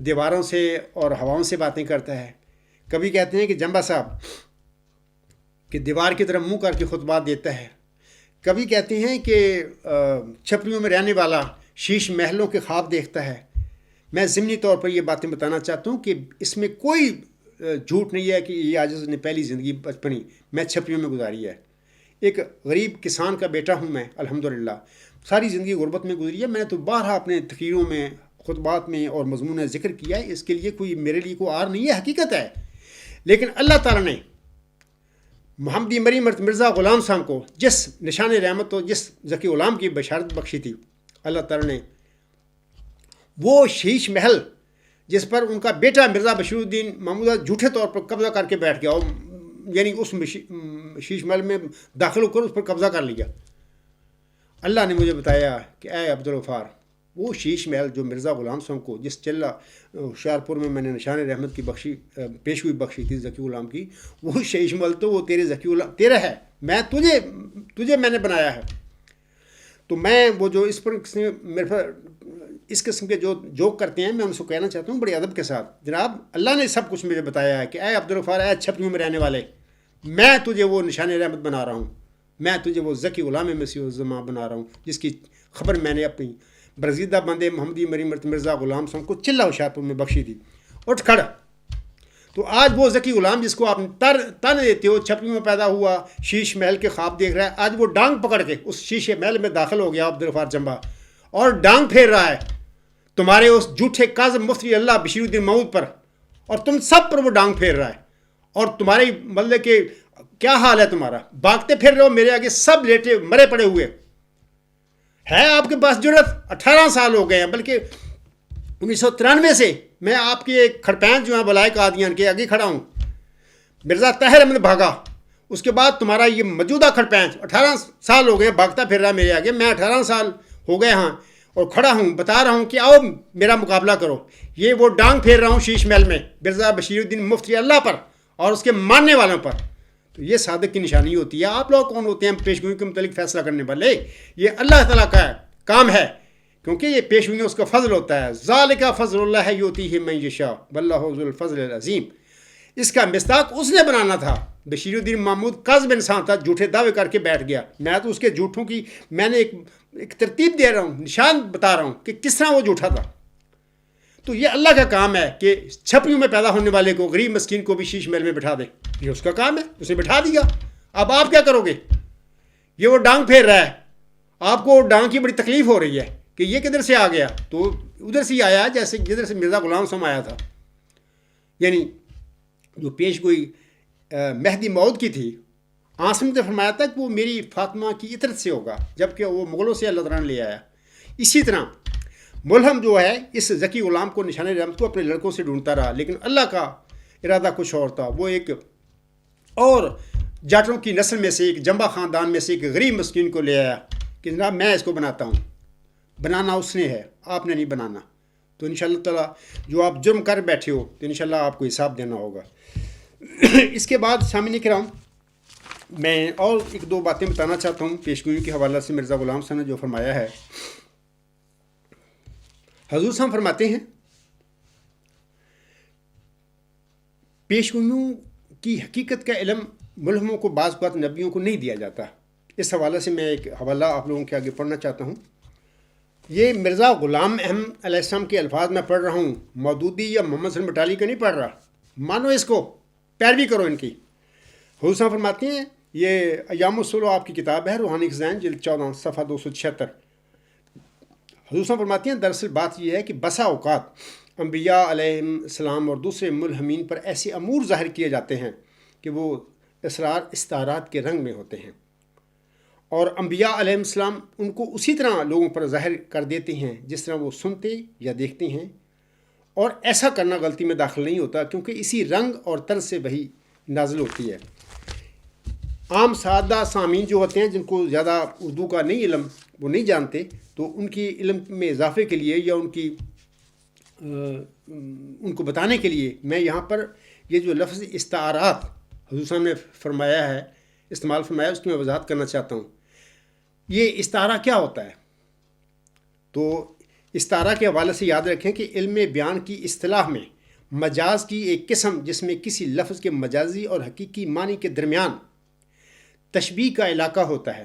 دیواروں سے اور ہواؤں سے باتیں کرتا ہے, کبھی کہتے ہیں کہ جمبا صاحب کہ دیوار کی طرف منہ کر کے خطبات دیتا ہے, کبھی کہتے ہیں کہ چھپریوں میں رہنے والا شیش محلوں کے خواب دیکھتا ہے. میں ضمنی طور پر یہ باتیں بتانا چاہتا ہوں کہ اس میں کوئی جھوٹ نہیں ہے کہ یہ عاجز نے پہلی زندگی بچپنی میں چھپریوں میں گزاری ہے. ایک غریب کسان کا بیٹا ہوں میں الحمدللہ. ساری زندگی غربت میں گزری ہے. میں تو بارہا اپنے تقریروں میں خطبات میں اور مضمون ذکر کیا ہے. اس کے لیے میرے لیے کوئی آر نہیں ہے, حقیقت ہے. لیکن اللہ تعالیٰ نے محمدی مری مرزا غلام صاحب کو جس نشان رحمت و جس ذکی غلام کی بشارت بخشی تھی, اللہ تعالیٰ نے وہ شیش محل جس پر ان کا بیٹا مرزا بشیر الدین محمود جھوٹے طور پر قبضہ کر کے بیٹھ گیا, یعنی اس شیش محل میں داخل ہو کر اس پر قبضہ کر لیا. اللہ نے مجھے بتایا کہ اے عبدالغفار, وہ شیش محل جو مرزا غلام صاحب کو جس چلہ ہوشیارپور میں میں نے نشان رحمت کی پیشگوئی بخشی تھی ذکی غلام کی, وہ شیش محل تو وہ تیرے ذکی غلام تیرا ہے. میں تجھے میں نے بنایا ہے. تو میں وہ جو اس پر میرے پر اس قسم کے جو جوک کرتے ہیں, میں ان سے کہنا چاہتا ہوں بڑے ادب کے ساتھ, جناب اللہ نے سب کچھ مجھے بتایا ہے کہ اے عبدالغفار, اے چھپریوں میں رہنے والے, میں تجھے وہ نشان رحمت بنا رہا ہوں. میں تجھے وہ ذکی غلام مسیح الزمان بنا رہا ہوں جس کی خبر میں نے اپنی برزیدہ بندے محمدی مری مرزا غلام صاحب کو چلہ ہوشیارپور میں بخشی تھی. اٹھ کھڑ. تو آج وہ ذکی غلام جس کو آپ تن دیتے ہو, چھپریوں میں پیدا ہوا, شیش محل کے خواب دیکھ رہا ہے, آج وہ ڈانگ پکڑ کے اس شیش محل میں داخل ہو گیا عبدالغفار جمبا, اور ڈانگ پھیر رہا ہے تمہارے اس جھوٹے کاظم مفتی اللہ بشیر الدین محمود پر, اور تم سب پر وہ ڈانگ پھیر رہا ہے. اور تمہاری مطلب کہ کیا حال ہے تمہارا, بھاگتے پھر رہے ہو میرے آگے سب لیٹے مرے پڑے ہوئے. ہے آپ کے پاس جرت؟ 18 سال ہو گئے ہیں, بلکہ 1993 سے میں آپ کے کھڑپین جو ہیں بلائے قادیان کے آگے کھڑا ہوں. مرزا طاہر احمد بھاگا, اس کے بعد تمہارا یہ موجودہ کھڑپین 18 سال ہو گئے بھاگتا پھر رہا ہے میرے آگے. میں 18 سال ہو گئے ہاں اور کھڑا ہوں, بتا رہا ہوں کہ آؤ میرا مقابلہ کرو. یہ وہ ڈانگ پھیر رہا ہوں شیش محل میں مرزا بشیر الدین مفتی اللہ پر اور اس کے ماننے والوں پر. تو یہ صادق کی نشانی ہوتی ہے. آپ لوگ کون ہوتے ہیں پیشگوئی کے متعلق فیصلہ کرنے والے؟ یہ اللہ تعالیٰ کا کام ہے, کیونکہ یہ پیشگوئی اس کا فضل ہوتا ہے. ذالک فضل اللہ یؤتیہ من یشاء واللہ ذو الفضل العظیم. اس کا مصداق اس نے بنانا تھا. بشیر الدین محمود کاذب انسان تھا, جھوٹے دعوے کر کے بیٹھ گیا. میں تو اس کے جھوٹوں کی میں نے ایک ترتیب دے رہا ہوں, نشان بتا رہا ہوں کہ کس طرح وہ جھوٹا تھا. تو یہ اللہ کا کام ہے کہ چھپریوں میں پیدا ہونے والے کو, غریب مسکین کو بھی شیش محل میں بٹھا دے. یہ اس کا کام ہے, اسے بٹھا دیا. اب آپ کیا کرو گے؟ یہ وہ ڈانگ پھیر رہا ہے, آپ کو ڈانگ کی بڑی تکلیف ہو رہی ہے کہ یہ کدھر سے آ گیا. تو ادھر سے ہی آیا جیسے جدھر سے مرزا غلام صاحب آیا تھا. یعنی جو پیشگوئی مہدی موعود کی تھی, عاصم نے فرمایا تھا کہ وہ میری فاطمہ کی عطرت سے ہوگا, جبکہ وہ مغلوں سے اللہ تعالیٰ نے لے آیا. اسی طرح ملہم جو ہے اس ذکی غلام کو نشان رحمت کو اپنے لڑکوں سے ڈھونڈتا رہا, لیکن اللہ کا ارادہ کچھ اور تھا. وہ ایک اور جاٹوں کی نسل میں سے ایک جمبا خاندان میں سے ایک غریب مسکین کو لے آیا کہ جناب میں اس کو بناتا ہوں. بنانا اس نے ہے, آپ نے نہیں بنانا. تو انشاءاللہ تعالیٰ جو آپ جرم کر بیٹھے ہو تو انشاءاللہ آپ کو حساب دینا ہوگا. اس کے بعد سامعین کرام میں اور ایک دو باتیں بتانا چاہتا ہوں پیشگوئی کے حوالہ سے. مرزا غلام صاحب نے جو فرمایا ہے, حضور صاحب فرماتے ہیں پیشگوئیوں کی حقیقت کا علم ملہموں کو بعض اوقات نبیوں کو نہیں دیا جاتا. اس حوالے سے میں ایک حوالہ آپ لوگوں کے آگے پڑھنا چاہتا ہوں. یہ مرزا غلام احمد علیہ السلام کے الفاظ میں پڑھ رہا ہوں، مودودی یا محمد صلی بٹالی کا نہیں پڑھ رہا، مانو اس کو، پیروی کرو ان کی۔ حضور صاحب فرماتے ہیں، یہ ایام الصلح آپ کی کتاب ہے، روحانی خزائن جلد 14 صفحہ 276۔ حضور صاحب فرماتے ہیں دراصل بات یہ ہے کہ بسا اوقات انبیاء علیہ السلام اور دوسرے ملہمین پر ایسے امور ظاہر کیے جاتے ہیں کہ وہ اسرار استعارات کے رنگ میں ہوتے ہیں، اور انبیاء علیہ السلام ان کو اسی طرح لوگوں پر ظاہر کر دیتے ہیں جس طرح وہ سنتے یا دیکھتے ہیں، اور ایسا کرنا غلطی میں داخل نہیں ہوتا کیونکہ اسی رنگ اور طرز سے وحی نازل ہوتی ہے۔ عام سادہ سامعین جو ہوتے ہیں جن کو زیادہ اردو کا نہیں علم، وہ نہیں جانتے، تو ان کی علم میں اضافے کے لیے یا ان کو بتانے کے لیے میں یہاں پر یہ جو لفظ استعارات حضور صاحب نے فرمایا ہے، استعمال فرمایا، اس کی میں وضاحت کرنا چاہتا ہوں۔ یہ استعارہ کیا ہوتا ہے؟ تو استعارہ کے حوالے سے یاد رکھیں کہ علم بیان کی اصطلاح میں مجاز کی ایک قسم جس میں کسی لفظ کے مجازی اور حقیقی معنی کے درمیان تشبیہ کا علاقہ ہوتا ہے،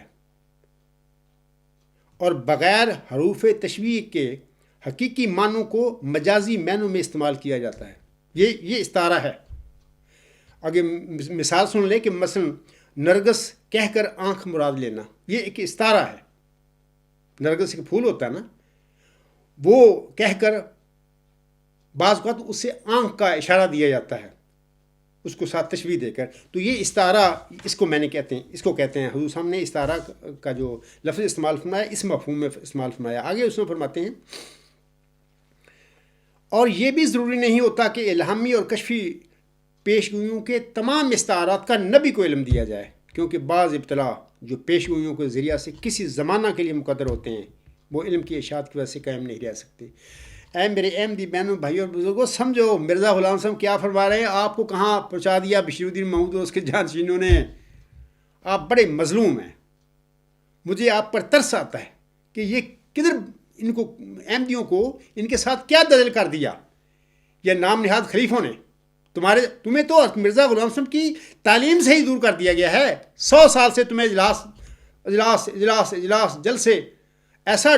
اور بغیر حروف تشبیہ کے حقیقی معنوں کو مجازی معنوں میں استعمال کیا جاتا ہے۔ یہ استعارہ ہے۔ اگر مثال سن لیں کہ مثلا نرگس کہہ کر آنکھ مراد لینا، یہ ایک استعارہ ہے۔ نرگس ایک پھول ہوتا ہے نا، وہ کہہ کر بعض اوقات اس سے آنکھ کا اشارہ دیا جاتا ہے، اس کو ساتھ تشبیہ دے کر، تو یہ استعارہ اس کو کہتے ہیں۔ حضور صاحب نے استعارہ کا جو لفظ استعمال فرمایا اس مفہوم میں استعمال فرمایا۔ آگے اس میں فرماتے ہیں، اور یہ بھی ضروری نہیں ہوتا کہ الہامی اور کشفی پیشگوئیوں کے تمام استعارات کا نبی کو علم دیا جائے، کیونکہ بعض ابتلا جو پیشگوئیوں کے ذریعہ سے کسی زمانہ کے لیے مقدر ہوتے ہیں وہ علم کی اشاعت کی وجہ سے قائم نہیں رہ سکتے۔ اے میرے احمدی بہنوں، بھائیوں اور بزرگوں، سمجھو مرزا غلام صاحب کیا فرما رہے ہیں، آپ کو کہاں پہنچا دیا بشیر الدین محمود اور اس کے جانشینوں نے۔ آپ بڑے مظلوم ہیں، مجھے آپ پر ترس آتا ہے کہ یہ کدھر ان کو احمدیوں کو ان کے ساتھ کیا دجل کر دیا، یہ نام نہاد خلیفوں نے۔ تمہیں تو مرزا غلام صاحب کی تعلیم سے ہی دور کر دیا گیا ہے۔ 100 سال سے تمہیں اجلاس جلسے ایسا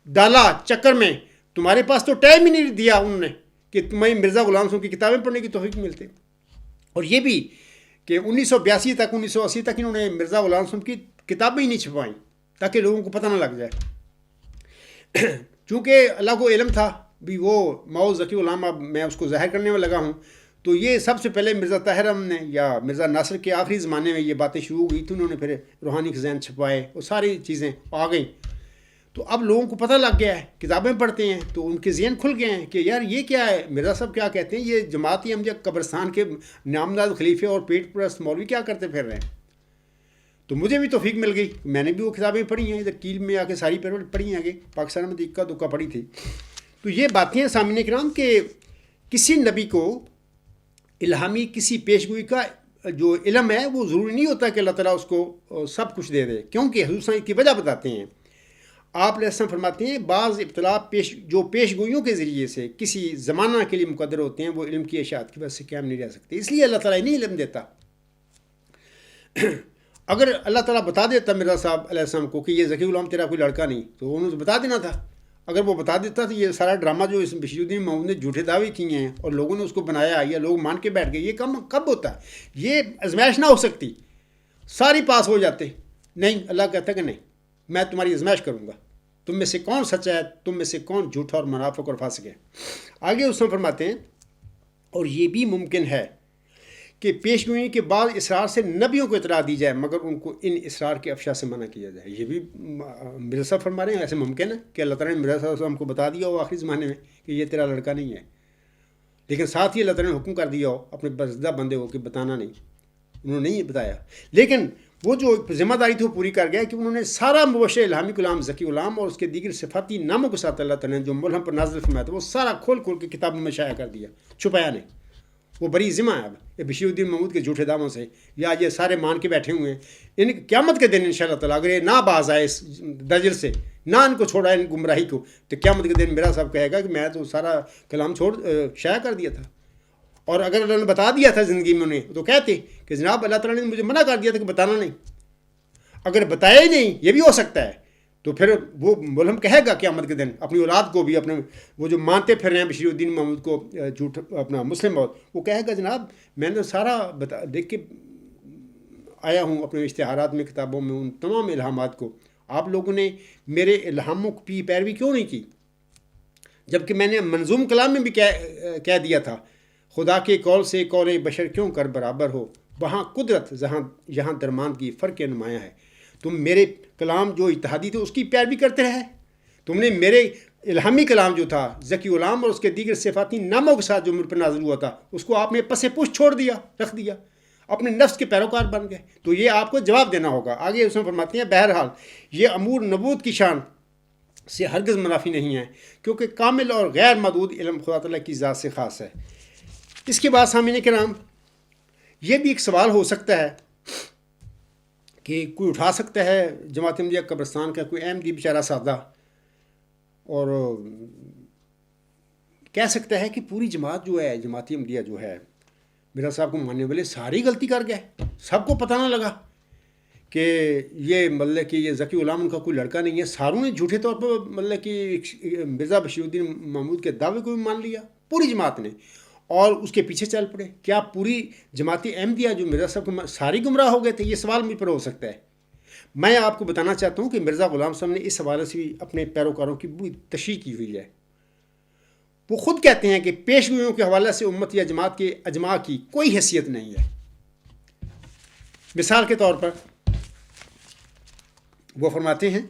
ڈالا چکر میں، تمہارے پاس تو ٹائم ہی نہیں دیا انہوں نے کہ تمہیں مرزا غلام صاحب کی کتابیں پڑھنے کی توفیق ملتے۔ اور یہ بھی کہ 1982 تک 1980 تک انہوں نے مرزا غلام صاحب کی کتابیں ہی نہیں چھپائیں تاکہ لوگوں کو پتہ نہ لگ جائے۔ چونکہ اللہ کو علم تھا بھی وہ معوذ ذکی علامہ، میں اس کو ظاہر کرنے میں لگا ہوں، تو یہ سب سے پہلے مرزا طاہر نے یا مرزا ناصر کے آخری زمانے میں یہ باتیں شروع ہو گئی، تو انہوں نے پھر روحانی خزائن چھپائے اور ساری چیزیں آ گئیں۔ تو اب لوگوں کو پتہ لگ گیا ہے، کتابیں پڑھتے ہیں تو ان کے ذہن کھل گئے ہیں کہ یار یہ کیا ہے، مرزا صاحب کیا کہتے ہیں، یہ جماعتی احمدیہ قبرستان کے نامزد خلیفے اور پیٹ پرست مولوی کیا کرتے پھر رہے ہیں۔ تو مجھے بھی توفیق مل گئی، میں نے بھی وہ کتابیں پڑھی ہیں، ادھر کیل میں آ کے ساری پڑھی ہیں، آگے پاکستان میں اکا دکا پڑھی تھی۔ تو یہ باتیں ہیں سامعین کرام کہ کسی نبی کو الہامی کسی پیشگوئی کا جو علم ہے وہ ضروری نہیں ہوتا کہ اللہ تعالیٰ اس کو سب کچھ دے دے، کیونکہ حضور صلی اللہ علیہ وسلم کی وجہ بتاتے ہیں۔ آپ علیہ السلام فرماتے ہیں بعض ابتلا جو پیشگوئیوں کے ذریعے سے کسی زمانہ کے لیے مقدر ہوتے ہیں وہ علم کی اشاعت کی وجہ سے قائم نہیں رہ سکتے، اس لیے اللہ تعالیٰ نہیں علم دیتا۔ اگر اللہ تعالیٰ بتا دیتا مرزا صاحب علیہ السلام کو کہ یہ ذکی غلام تیرا کوئی لڑکا نہیں، تو انہوں نے بتا دینا تھا۔ اگر وہ بتا دیتا تو یہ سارا ڈرامہ جو اس بشیر الدین محمود نے جھوٹے دعوے کیے ہیں اور لوگوں نے اس کو بنایا یا لوگ مان کے بیٹھ گئے، یہ کب ہوتا ہے؟ یہ آزمائش نہ ہو سکتی، ساری پاس ہو جاتے۔ نہیں، اللہ کہتا ہے کہ نہیں، میں تمہاری آزمائش کروں گا، تم میں سے کون سچا ہے، تم میں سے کون جھوٹا اور منافق اور فاسق ہے۔ آگے اس میں فرماتے ہیں، اور یہ بھی ممکن ہے کہ پیشگوئی کے بعد اسرار سے نبیوں کو اطلاع دی جائے مگر ان کو ان اسرار کے افشا سے منع کیا جائے۔ یہ بھی مرزا صاحب فرما رہے ہیں ایسے ممکن ہے کہ اللہ تعالیٰ نے مرزا صاحب ہم کو بتا دیا ہو آخری زمانے میں کہ یہ تیرا لڑکا نہیں ہے، لیکن ساتھ ہی اللہ تعالیٰ نے حکم کر دیا ہو اپنے بزدہ بندے ہو کہ بتانا نہیں، انہوں نے نہیں بتایا، لیکن وہ جو ذمہ داری تھی وہ پوری کر گیا کہ انہوں نے سارا مبشر الہامی غلام ذکی غلام اور اس کے دیگر صفاتی ناموں کے ساتھ اللہ تعالیٰ نے جو ملہم پر نازل فرمایا تھا وہ سارا کھول کے کتابوں میں شائع کر دیا، چھپایا نہیں۔ وہ بڑی ذمہ ہے اب یہ بشیر الدین محمود کے جھوٹے دعووں سے، یا یہ سارے مان کے بیٹھے ہوئے ہیں، ان قیامت کے دن انشاءاللہ تعالیٰ اگر یہ نہ باز آئے اس دجل سے، نہ ان کو چھوڑا ان گمراہی کو، تو قیامت کے دن میرا صاحب کہے گا کہ میں تو سارا کلام شائع کر دیا تھا۔ اور اگر اللہ نے بتا دیا تھا زندگی میں انہیں تو کہتے کہ جناب اللہ تعالیٰ نے مجھے منع کر دیا تھا کہ بتانا نہیں۔ اگر بتایا ہی نہیں، یہ بھی ہو سکتا ہے، تو پھر وہ ملہم کہے گا قیامت کے دن اپنی اولاد کو بھی، اپنے وہ جو مانتے پھر رہے ہیں بشیر الدین محمود کو جھوٹ اپنا مسلم موت، وہ کہے گا جناب میں نے سارا دیکھ کے آیا ہوں اپنے اشتہارات میں، کتابوں میں، ان تمام الہامات کو، آپ لوگوں نے میرے الہاموں کی پیروی کیوں نہیں کی؟ جبکہ میں نے منظوم کلام میں بھی کہہ دیا تھا، خدا کے قول سے قول بشر کیوں کر برابر ہو، وہاں قدرت یہاں درماندگی فرق نمایاں ہے۔ تم میرے کلام جو اتحادی تھے اس کی پیروی کرتے رہے، تم نے میرے الہامی کلام جو تھا ذکی غلام اور اس کے دیگر صفاتی ناموں کے ساتھ جو مجھ پر نازل ہوا تھا اس کو آپ نے پس پش چھوڑ دیا، رکھ دیا، اپنے نفس کے پیروکار بن گئے۔ تو یہ آپ کو جواب دینا ہوگا۔ آگے اس میں فرماتے ہیں بہرحال یہ امور نبوت کی شان سے ہرگز منافی نہیں ہے، کیونکہ کامل اور غیر محدود علم خدا تعالیٰ کی ذات سے خاص ہے۔ اس کے بعد سامعین کرام یہ بھی ایک سوال ہو سکتا ہے کہ کوئی اٹھا سکتا ہے جماعت احمدیہ قبرستان کا کوئی احمدی بیچارہ سادہ اور کہہ سکتا ہے کہ پوری جماعت جو ہے، جماعت احمدیہ جو ہے، مرزا صاحب کو ماننے والے ساری غلطی کر گئے، سب کو پتہ نہ لگا کہ یہ مطلب کہ یہ ذکی غلام ان کا کوئی لڑکا نہیں ہے، ساروں نے جھوٹے طور پر مطلب کہ مرزا بشیر الدین محمود کے دعوے کو بھی مان لیا پوری جماعت نے اور اس کے پیچھے چل پڑے۔ کیا پوری جماعت احمدیہ جو مرزا صاحب کو ساری گمراہ ہو گئے تھے؟ یہ سوال مجھ پر ہو سکتا ہے۔ میں آپ کو بتانا چاہتا ہوں کہ مرزا غلام صاحب نے اس حوالے سے بھی اپنے پیروکاروں کی بڑی تشریح کی ہوئی ہے۔ وہ خود کہتے ہیں کہ پیشگوئیوں کے حوالے سے امت یا جماعت کے اجماع کی کوئی حیثیت نہیں ہے۔ مثال کے طور پر وہ فرماتے ہیں،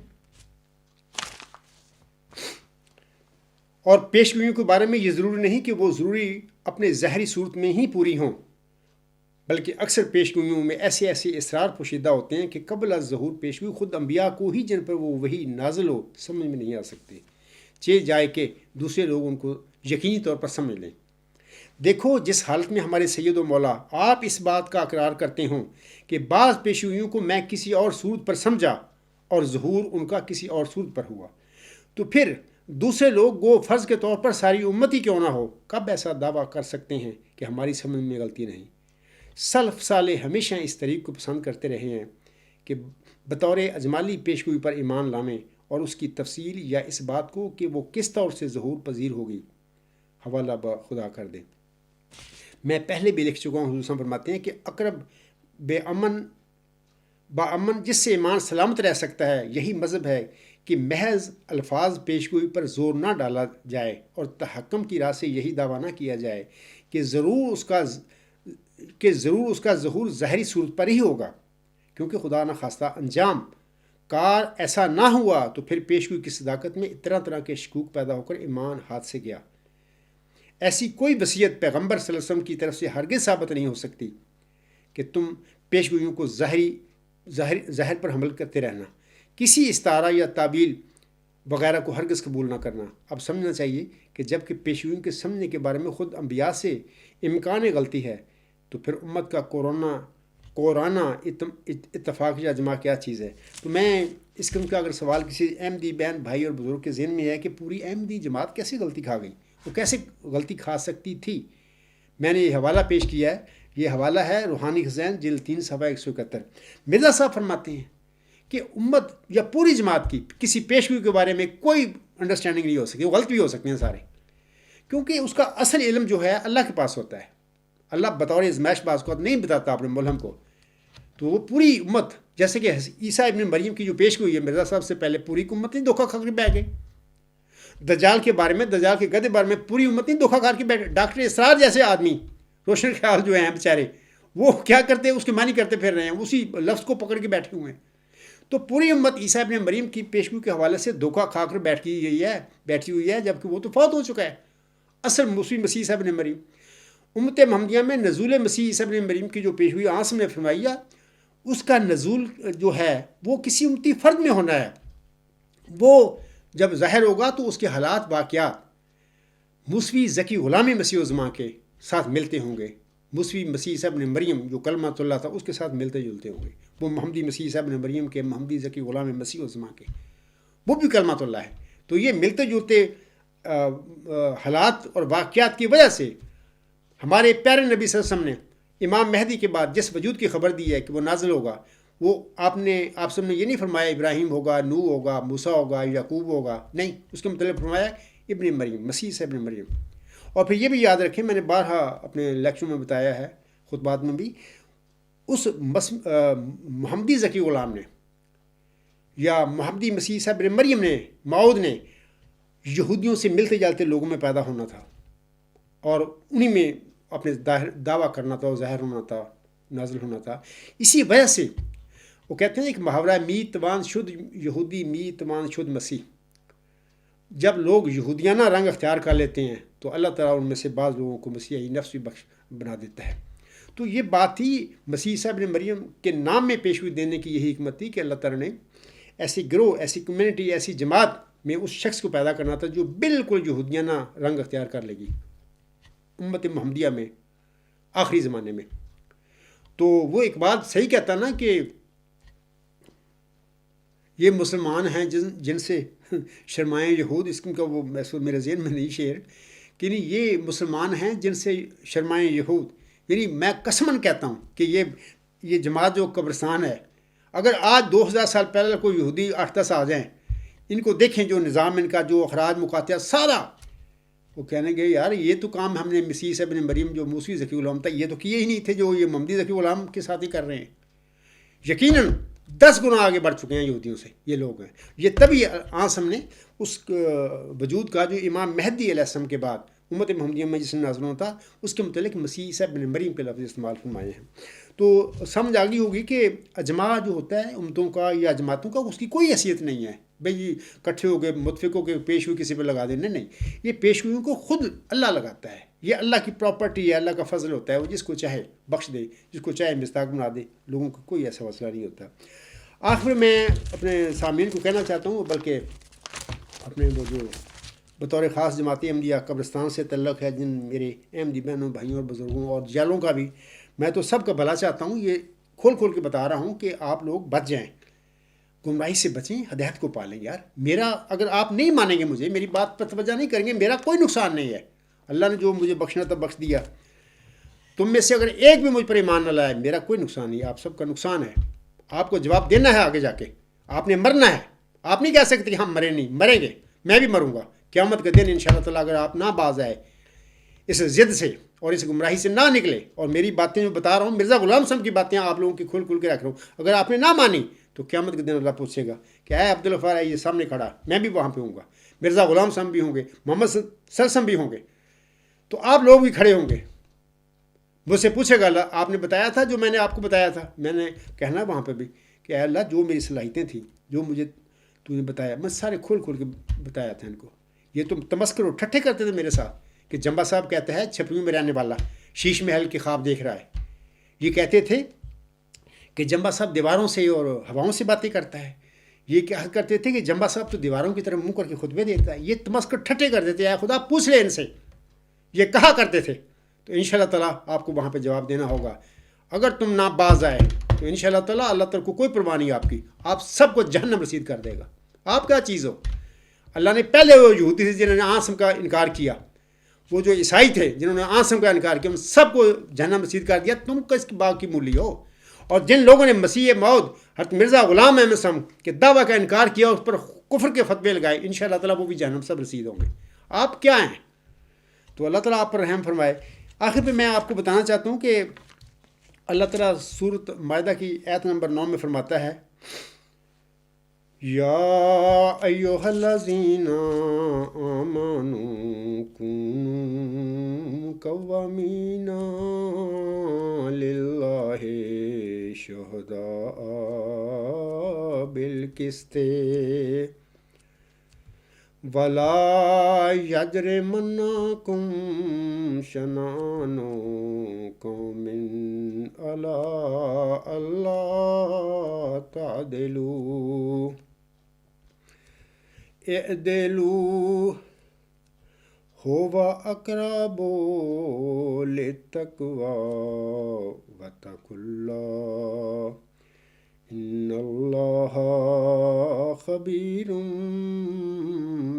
اور پیشگوئیوں کے بارے میں یہ ضروری نہیں کہ وہ ضروری اپنے ظاہری صورت میں ہی پوری ہوں، بلکہ اکثر پیشگوئیوں میں ایسے اسرار پوشیدہ ہوتے ہیں کہ قبل از ظہور پیشگوئی خود انبیاء کو ہی جن پر وہ وحی نازل ہو سمجھ میں نہیں آ سکتے، چہ جائے کہ دوسرے لوگ ان کو یقینی طور پر سمجھ لیں۔ دیکھو جس حالت میں ہمارے سید و مولا آپ اس بات کا اقرار کرتے ہوں کہ بعض پیشگوئیوں کو میں کسی اور صورت پر سمجھا اور ظہور ان کا کسی اور صورت پر ہوا، تو پھر دوسرے لوگ گو فرض کے طور پر ساری امت ہی کیوں نہ ہو کب ایسا دعویٰ کر سکتے ہیں کہ ہماری سمجھ میں غلطی نہیں؟ سلف صالح ہمیشہ اس طریق کو پسند کرتے رہے ہیں کہ بطور اجمالی پیشگوئی پر ایمان لانے اور اس کی تفصیل یا اس بات کو کہ وہ کس طور سے ظہور پذیر ہوگی حوالہ خدا کر دیں۔ میں پہلے بھی لکھ چکا ہوں، حضور صلی اللہ علیہ وسلم فرماتے ہیں کہ اقرب با امن جس سے ایمان سلامت رہ سکتا ہے یہی مذہب ہے کہ محض الفاظ پیشگوئی پر زور نہ ڈالا جائے اور تحکم کی راہ سے یہی دعویٰ نہ کیا جائے کہ ضرور اس کا ظہور ظاہری صورت پر ہی ہوگا، کیونکہ خدا نہ خواستہ انجام کار ایسا نہ ہوا تو پھر پیشگوئی کی صداقت میں طرح طرح کے شکوک پیدا ہو کر ایمان ہاتھ سے گیا۔ ایسی کوئی وصیت پیغمبر صلی اللہ علیہ وسلم کی طرف سے ہرگز ثابت نہیں ہو سکتی کہ تم پیشگوئیوں کو ظاہر پر حمل کرتے رہنا، کسی استعارہ یا تعبیل وغیرہ کو ہرگز قبول نہ کرنا۔ اب سمجھنا چاہیے کہ جب کہ پیشگوئیوں کے سمجھنے کے بارے میں خود انبیاء سے امکان غلطی ہے تو پھر امت کا قرآنہ اتفاق یا اجماع کیا چیز ہے؟ تو میں اس قسم کا اگر سوال کسی احمدی بہن بھائی اور بزرگ کے ذہن میں ہے کہ پوری احمدی جماعت کیسے غلطی کھا گئی، وہ کیسے غلطی کھا سکتی تھی، میں نے یہ حوالہ پیش کیا ہے۔ یہ حوالہ ہے روحانی خزائن جلد 3 صفحہ 171۔ مرزا صاحب فرماتے ہیں کہ امت یا پوری جماعت کی کسی پیشگوئی کے بارے میں کوئی انڈرسٹینڈنگ نہیں ہو سکتی، وہ غلط بھی ہو سکتے ہیں سارے، کیونکہ اس کا اصل علم جو ہے اللہ کے پاس ہوتا ہے۔ اللہ بطور ازمائش بعض کو نہیں بتاتا اپنے ملہم کو، تو وہ پوری امت جیسے کہ عیسیٰ ابن مریم کی جو پیشگوئی ہے مرزا صاحب سے پہلے پوری امت نہیں دھوکہ کھا کے بیٹھ گئی۔ دجال کے بارے میں، دجال کے گدھے بارے میں پوری امت نہیں دھوکہ کھا کے بیٹھے۔ ڈاکٹر اسرار جیسے آدمی روشن خیال جو ہیں بیچارے، وہ کیا کرتے ہیں، اس کے معنی کرتے پھر رہے ہیں، اسی لفظ کو پکڑ کے بیٹھے ہوئے ہیں۔ تو پوری امت عیسیٰ ابن مریم کی پیشگوئی کے حوالے سے دھوکہ کھا کر بیٹھی ہوئی ہے، جبکہ وہ تو فوت ہو چکا ہے۔ اصل مسیح عیسیٰ ابن مریم، امت محمدیہ میں نزول مسیح عیسیٰ ابن مریم کی جو پیشگوئی آسم نے فرمائی ہے، اس کا نزول جو ہے وہ کسی امتی فرد میں ہونا ہے۔ وہ جب ظاہر ہوگا تو اس کے حالات واقعات موسوی ذکی غلام مسیح الزماں کے ساتھ ملتے ہوں گے، موسوی مسیح عیسیٰ ابن مریم جو کلمۃ اللہ تھا اس کے ساتھ ملتے جلتے ہوں گے، وہ محمدی مسیح عیسیٰ ابن مریم کے، محمدی ذکی غلام مسیح الزماں کے، وہ بھی کلمۃ اللہ ہے۔ تو یہ ملتے جلتے حالات اور واقعات کی وجہ سے ہمارے پیارے نبی صلی اللہ علیہ وسلم نے امام مہدی کے بعد جس وجود کی خبر دی ہے کہ وہ نازل ہوگا، وہ آپ سب نے یہ نہیں فرمایا ابراہیم ہوگا، نوح ہوگا، موسیٰ ہوگا، یعقوب ہوگا، نہیں، اس کے متعلق فرمایا ابن مریم، مسیح سے ابن مریم۔ اور پھر یہ بھی یاد رکھیں، میں نے بارہا اپنے لیکچر میں بتایا ہے، خطبات میں بھی، اس محمدی ذکی غلام نے یا محمدی مسیح صاحب ابن مریم نے، ماؤد نے یہودیوں سے ملتے جلتے لوگوں میں پیدا ہونا تھا اور انہی میں اپنے دعویٰ کرنا تھا اور ظاہر ہونا تھا، نازل ہونا تھا۔ اسی وجہ سے وہ کہتے ہیں ایک محاورہ، میتوان شد یہودی میتوان شد مسیح۔ جب لوگ یہودیانہ رنگ اختیار کر لیتے ہیں تو اللہ تعالیٰ ان میں سے بعض لوگوں کو مسیحی نفس بھی بخش بنا دیتا ہے۔ تو یہ بات ہی مسیح صاحب ابن مریم کے نام میں پیشگوئی دینے کی یہی حکمت تھی کہ اللہ تعالیٰ نے ایسی گروہ، ایسی کمیونٹی، ایسی جماعت میں اس شخص کو پیدا کرنا تھا جو بالکل یہودیانہ رنگ اختیار کر لے گی امت محمدیہ میں آخری زمانے میں۔ تو وہ ایک بات صحیح کہتا نا کہ یہ مسلمان ہیں جن سے شرمائیں یہود، اس کا وہ میرے ذہن میں نہیں شعر کہ نہیں، یہ مسلمان ہیں جن سے شرمائیں یہود، یعنی میں قسماً کہتا ہوں کہ یہ جماعت جو قبرستان ہے، اگر آج 2000 سال پہلے کوئی یہودی 8-10 آ جائیں، ان کو دیکھیں جو نظام ان کا، جو اخراج مقاطعات سارا، وہ کہنے گے یار یہ تو کام ہم نے مسیح صاحب ابن مریم جو موسی ذکی غلام تھا یہ تو کیے ہی نہیں تھے جو یہ محمدی ذکی غلام کے ساتھ ہی کر رہے ہیں۔ یقیناً 10 گنا آگے بڑھ چکے ہیں یہودیوں سے یہ لوگ ہیں۔ یہ تبھی آج ہم نے اس وجود کا جو امام مہدی علیہ السلام کے بعد امت محمدیہ میں جس نے نازل ہونا تھا اس کے متعلق مسیح صاحب ابن مریم کے لفظ استعمال فرمائے ہیں۔ تو سمجھ آ گئی ہوگی کہ اجماع جو ہوتا ہے امتوں کا یا جماعتوں کا، اس کی کوئی حیثیت نہیں ہے بھئی کٹھے ہو گئے متفق ہو کے پیش ہوئی کسی پہ لگا دینے، نہیں، یہ پیش ہوئیوں کو خود اللہ لگاتا ہے، یہ اللہ کی پراپرٹی ہے، اللہ کا فضل ہوتا ہے، وہ جس کو چاہے بخش دے، جس کو چاہے مستاق بنا دے، لوگوں کو کوئی ایسا مسئلہ نہیں ہوتا۔ آخر میں اپنے سامعین کو کہنا چاہتا ہوں، بلکہ اپنے وہ جو بطور خاص جماعتی احمدیہ قبرستان سے تعلق ہے، جن میرے احمدی بہنوں، بھائیوں اور بزرگوں اور جالوں کا بھی، میں تو سب کا بھلا چاہتا ہوں، یہ کھول کے بتا رہا ہوں کہ آپ لوگ بچ جائیں، گمراہی سے بچیں، ہدایت کو پالیں۔ یار میرا، اگر آپ نہیں مانیں گے مجھے، میری بات پر توجہ نہیں کریں گے، میرا کوئی نقصان نہیں ہے، اللہ نے جو مجھے بخشنا تھا بخش دیا۔ تم میں سے اگر ایک بھی مجھ پر ایمان نہ لائے، میرا کوئی نقصان نہیں، آپ سب کا نقصان ہے۔ آپ کو جواب دینا ہے آگے جا کے، آپ نے مرنا ہے، آپ نہیں کہہ سکتے کہ ہم مریں نہیں، مریں گے، میں بھی مروں گا قیامت کے دن انشاءاللہ تعالیٰ۔ اگر آپ نہ باز آئے اس ضد سے اور اس گمراہی سے نہ نکلے، اور میری باتیں جو بتا رہا ہوں مرزا غلام صاحب کی باتیں آپ لوگوں کی کھول کے رکھ رہا ہوں، اگر آپ نے نہ مانی تو قیامت کے دن اللہ پوچھے گا کہ اے عبدالغفار، یہ سامنے کھڑا، میں بھی وہاں پہ ہوں گا، مرزا غلام صاحب بھی ہوں گے، محمد صلی اللہ علیہ وسلم بھی ہوں گے، تو آپ لوگ بھی کھڑے ہوں گے، مجھ سے پوچھے گا اللہ آپ نے بتایا تھا جو میں نے آپ کو بتایا تھا؟ میں نے کہنا وہاں پہ بھی کہ اے اللہ جو میری صلاحیتیں تھیں، جو مجھے تو نے بتایا، میں سارے کھول کے بتایا تھا ان کو۔ یہ تو تمسکر و ٹھٹھے کرتے تھے میرے ساتھ کہ جمبا صاحب کہتا ہے چھپیوں میں رہنے والا شیش محل کے خواب دیکھ رہا ہے۔ یہ کہتے تھے کہ جمبا صاحب دیواروں سے اور ہواؤں سے باتیں کرتا ہے۔ یہ کیا کرتے تھے کہ جمبا صاحب تو دیواروں کی طرف منہ کر کے خطبے دیتا ہے۔ یہ تمسکر ٹھٹھے کر دیتے ہیں، خدا پوچھ لے ان سے، یہ کہا کرتے تھے۔ تو انشاءاللہ تعالیٰ آپ کو وہاں پہ جواب دینا ہوگا۔ اگر تم نہ باز آئے تو انشاءاللہ تعالیٰ اللہ تعالیٰ کو کوئی پرواہ نہیں آپ کی، آپ سب کو جہنم رسید کر دے گا۔ آپ کیا چیز ہو؟ اللہ نے پہلے وہ یہودی تھے جنہوں نے آسم کا انکار کیا، وہ جو عیسائی تھے جنہوں نے آسم کا انکار کیا، ان سب کو جہنم رسید کر دیا۔ تم کس باغ کی مولی ہو؟ اور جن لوگوں نے مسیح موعود حضرت مرزا غلام احمد صاحب کے دعویٰ کا انکار کیا، اس پر کفر کے فتوے لگائے، انشاءاللہ تعالیٰ وہ بھی جہنم سب رسید ہوں گے۔ آپ کیا ہیں؟ تو اللہ تعالیٰ آپ پر رحم فرمائے۔ آخر پہ میں آپ کو بتانا چاہتا ہوں کہ اللہ تعالیٰ سورۃ مائدہ کی آیت نمبر 9 میں فرماتا ہے، یا ایھا الذین آمنوا کونوا قوامین للہ شہداء بالقسط ولا یجرمنکم شنآن قوم علی الا تعدلوا اعدلوا هو اقرب للتقوی واتقوا اللہ ان اللہ خبیر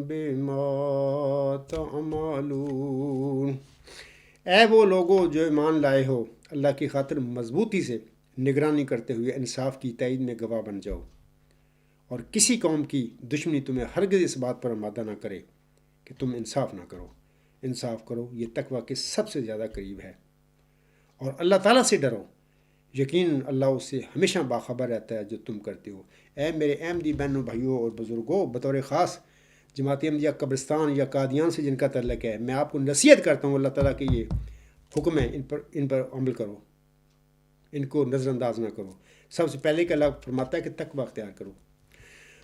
بما تعملون۔ اے وہ لوگو جو ایمان لائے ہو، اللہ کی خاطر مضبوطی سے نگرانی کرتے ہوئے انصاف کی تائید میں گواہ بن جاؤ، اور کسی قوم کی دشمنی تمہیں ہرگز اس بات پر آمادہ نہ کرے کہ تم انصاف نہ کرو۔ انصاف کرو، یہ تقویٰ کے سب سے زیادہ قریب ہے۔ اور اللہ تعالیٰ سے ڈرو، یقیناً اللہ اس سے ہمیشہ باخبر رہتا ہے جو تم کرتے ہو۔ اے میرے احمدی بہنوں، بھائیوں اور بزرگوں، بطور خاص جماعت احمدیہ قبرستان یا قادیان سے جن کا تعلق ہے، میں آپ کو نصیحت کرتا ہوں، اللہ تعالیٰ کے یہ حکم ہے، ان پر عمل کرو، ان کو نظر انداز نہ کرو۔ سب سے پہلے کہ اللہ فرماتا ہے کہ تقویٰ اختیار کرو۔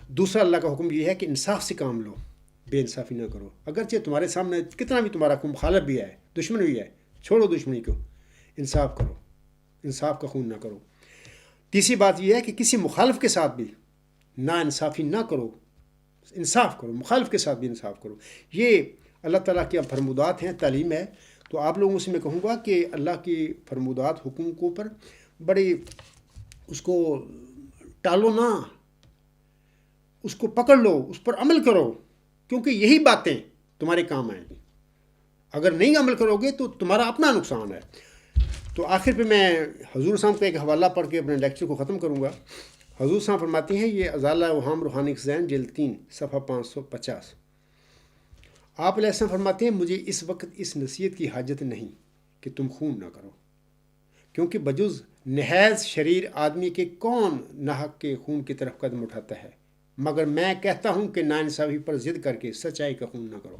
دوسرا اللہ کا حکم یہ ہے کہ انصاف سے کام لو، بے انصافی نہ کرو، اگرچہ تمہارے سامنے کتنا بھی تمہارا کوئی مخالف بھی ہے، دشمن بھی ہے، چھوڑو دشمنی کو، انصاف کرو، انصاف کا خون نہ کرو۔ تیسری بات یہ ہے کہ کسی مخالف کے ساتھ بھی نا انصافی نہ کرو، انصاف کرو، مخالف کے ساتھ بھی انصاف کرو۔ یہ اللہ تعالیٰ کے فرمودات ہیں، تعلیم ہے۔ تو آپ لوگوں سے میں کہوں گا کہ اللہ کی فرمودات، حکم پر بڑے اس کو ٹالو نہ، اس کو پکڑ لو، اس پر عمل کرو، کیونکہ یہی باتیں تمہارے کام آئیں گی۔ اگر نہیں عمل کرو گے تو تمہارا اپنا نقصان ہے۔ تو آخر پہ میں حضور صاحب کا ایک حوالہ پڑھ کے اپنے لیکچر کو ختم کروں گا۔ حضور صاحب فرماتی ہیں، یہ ازالہ اوہام روحانی خزائن جلد 3 صفحہ 550۔ آپ علیہ السلام فرماتے ہیں، مجھے اس وقت اس نصیحت کی حاجت نہیں کہ تم خون نہ کرو، کیونکہ بجز نہایت شریر آدمی کے کون ناحق کے خون کی طرف قدم اٹھاتا ہے، مگر میں کہتا ہوں کہ ناانصافی پر ضد کر کے سچائی کا خون نہ کرو۔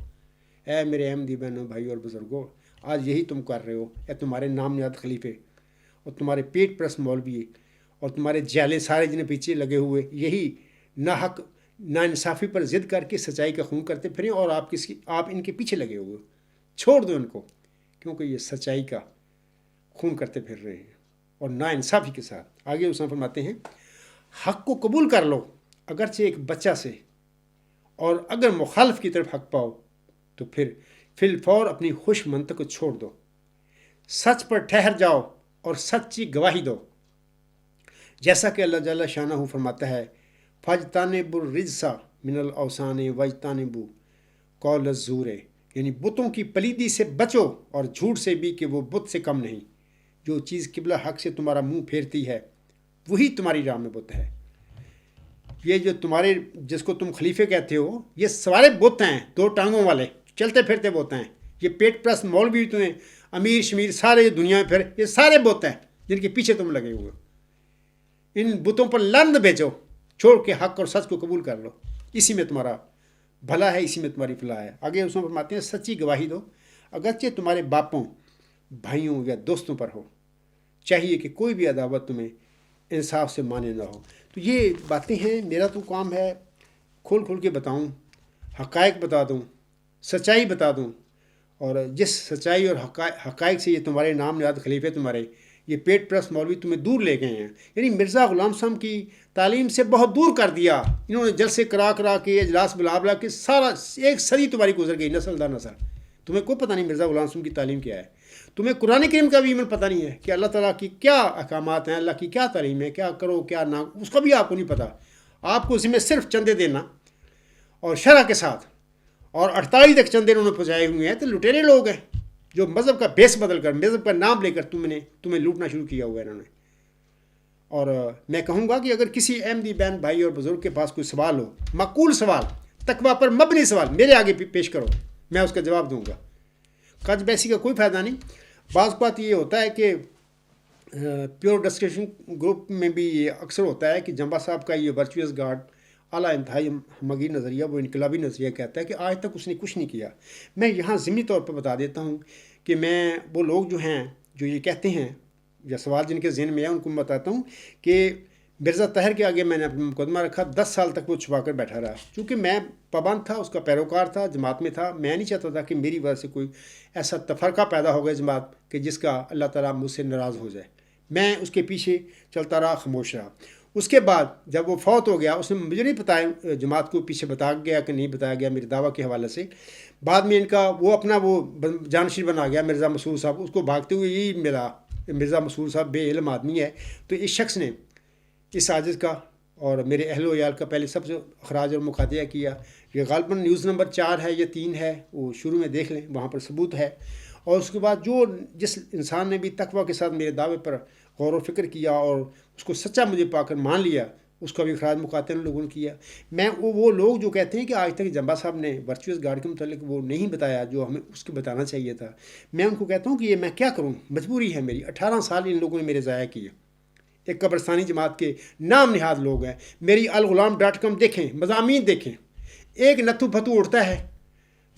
اے میرے احمدی بہنوں، بھائیوں اور بزرگوں، آج یہی تم کر رہے ہو۔ اے تمہارے نام نیاد خلیفے اور تمہارے پیٹ پرست مولوی اور تمہارے جالے سارے جنہیں پیچھے لگے ہوئے، یہی ناحق ناانصافی پر ضد کر کے سچائی کا خون کرتے پھریں، اور آپ ان کے پیچھے لگے ہوئے۔ چھوڑ دو ان کو، کیونکہ یہ سچائی کا خون کرتے پھر رہے ہیں اور ناانصافی کے ساتھ۔ آگے اس میں فرماتے ہیں، حق کو قبول کر لو اگرچہ ایک بچہ سے، اور اگر مخالف کی طرف حق پاؤ تو پھر فی الفور اپنی خوش منطق کو چھوڑ دو، سچ پر ٹھہر جاؤ اور سچی گواہی دو، جیسا کہ اللہ جل شانہ فرماتا ہے، فَاجْتَنِبُوا الرِّجْسَ مِنَ الْأَوْثَانِ وَاجْتَنِبُوا قَوْلَ الزُّورِ، یعنی بتوں کی پلیدی سے بچو اور جھوٹ سے بھی کہ وہ بت سے کم نہیں۔ جو چیز قبلہ حق سے تمہارا منہ پھیرتی ہے وہی تمہاری راہ میں بت ہے۔ یہ جو تمہارے جس کو تم خلیفے کہتے ہو، یہ سارے بت ہیں، 2 ٹانگوں والے چلتے پھرتے بت ہیں۔ یہ پیٹ پرست مولوی تمہیں امیر شمیر سارے دنیا میں پھر، یہ سارے بت ہیں جن کے پیچھے تم لگے ہوئے۔ ان بتوں پر لعنت بھیجو، چھوڑ کے حق اور سچ کو قبول کر لو، اسی میں تمہارا بھلا ہے، اسی میں تمہاری فلاح ہے۔ آگے اس میں فرماتے ہیں، سچی گواہی دو اگرچہ تمہارے باپوں، بھائیوں یا دوستوں پر ہو، چاہیے کہ کوئی بھی عداوت تمہیں انصاف سے مانے نہ ہو۔ تو یہ باتیں ہیں، میرا تو کام ہے کھول کھول کے بتاؤں، حقائق بتا دوں، سچائی بتا دوں، اور جس سچائی اور حقائق سے یہ تمہارے نام نیاد خلیفے تمہارے یہ پیٹ پرست مولوی تمہیں دور لے گئے ہیں، یعنی مرزا غلام صاحب کی تعلیم سے بہت دور کر دیا انہوں نے، جلسے کرا کے، اجلاس بلا کے، سارا ایک صدی تمہاری گزر گئی، نسل در نسل۔ تمہیں کوئی پتہ نہیں مرزا غلام صاحب کی تعلیم کیا ہے، تمہیں قرآن کریم کا بھی عمل پتہ نہیں ہے کہ اللہ تعالیٰ کی کیا احکامات ہیں، اللہ کی کیا تعلیم ہے، کیا کرو کیا نہ، اس کا بھی آپ کو نہیں پتہ۔ آپ کو اس میں صرف چندے دینا اور شرح کے ساتھ، اور 48 تک چندے انہوں نے پہنچائے ہوئے ہیں، تو لٹیرے لوگ ہیں جو مذہب کا بیس بدل کر، مذہب کا نام لے کر تمہیں لوٹنا شروع کیا ہوا ہے انہوں نے۔ اور میں کہوں گا کہ اگر کسی احمدی بہن بھائی اور بزرگ کے پاس کوئی سوال ہو، معقول سوال، تقویٰ پر مبنی سوال، میرے آگے پیش کرو، میں اس کا جواب دوں گا۔ کج بیسی کا کوئی فائدہ نہیں۔ بعض بات یہ ہوتا ہے کہ پیور ڈسکشن گروپ میں بھی یہ اکثر ہوتا ہے کہ جمبا صاحب کا یہ ورچوئس گارڈ اعلیٰ انتہائی ہمگیر نظریہ، وہ انقلابی نظریہ کہتا ہے کہ آج تک اس نے کچھ نہیں کیا۔ میں یہاں ضمنی طور پر بتا دیتا ہوں کہ میں وہ لوگ جو ہیں جو یہ کہتے ہیں، یا سوال جن کے ذہن میں ہے ان کو میں بتاتا ہوں کہ مرزا طاہر کے آگے میں نے اپنا مقدمہ رکھا، 10 سال تک وہ چھپا کر بیٹھا رہا، چونکہ میں پابند تھا، اس کا پیروکار تھا، جماعت میں تھا۔ میں نہیں چاہتا تھا کہ میری وجہ سے کوئی ایسا تفرقہ پیدا ہو گیا جماعت کہ جس کا اللہ تعالیٰ مجھ سے ناراض ہو جائے۔ میں اس کے پیچھے چلتا رہا، خاموش رہا۔ اس کے بعد جب وہ فوت ہو گیا، اس نے مجھے نہیں بتایا جماعت کو پیچھے بتایا گیا کہ نہیں بتایا گیا میرے دعویٰ کے حوالے سے۔ بعد میں ان کا وہ اپنا وہ جانشین بنا گیا مرزا مسعود صاحب، اس کو بھاگتے ہوئے یہی ملا، مرزا مسعود صاحب بے علم آدمی ہے۔ تو اس شخص نے اس عاجز کا اور میرے اہل و عیال کا پہلے سب سے اخراج اور مخاطیہ کیا۔ یہ غالباً نیوز نمبر 4 ہے یا 3 ہے، وہ شروع میں دیکھ لیں، وہاں پر ثبوت ہے۔ اور اس کے بعد جس انسان نے بھی تقویٰ کے ساتھ میرے دعوے پر غور و فکر کیا اور اس کو سچا مجھے پا کر مان لیا، اس کا بھی اخراج مخاطب لوگوں نے کیا۔ میں وہ لوگ جو کہتے ہیں کہ آج تک جمبا صاحب نے ورچوئس گارڈ کے متعلق وہ نہیں بتایا جو ہمیں اس کو بتانا چاہیے تھا، میں ان کو کہتا ہوں کہ یہ میں کیا کروں، مجبوری ہے میری۔ 18 سال ان لوگوں نے میرے ضائع کیے۔ ایک قبرستانی جماعت کے نام نہاد لوگ ہیں۔ میری الغلام.com دیکھیں، مضامین دیکھیں، ایک نتھو پھتو اڑتا ہے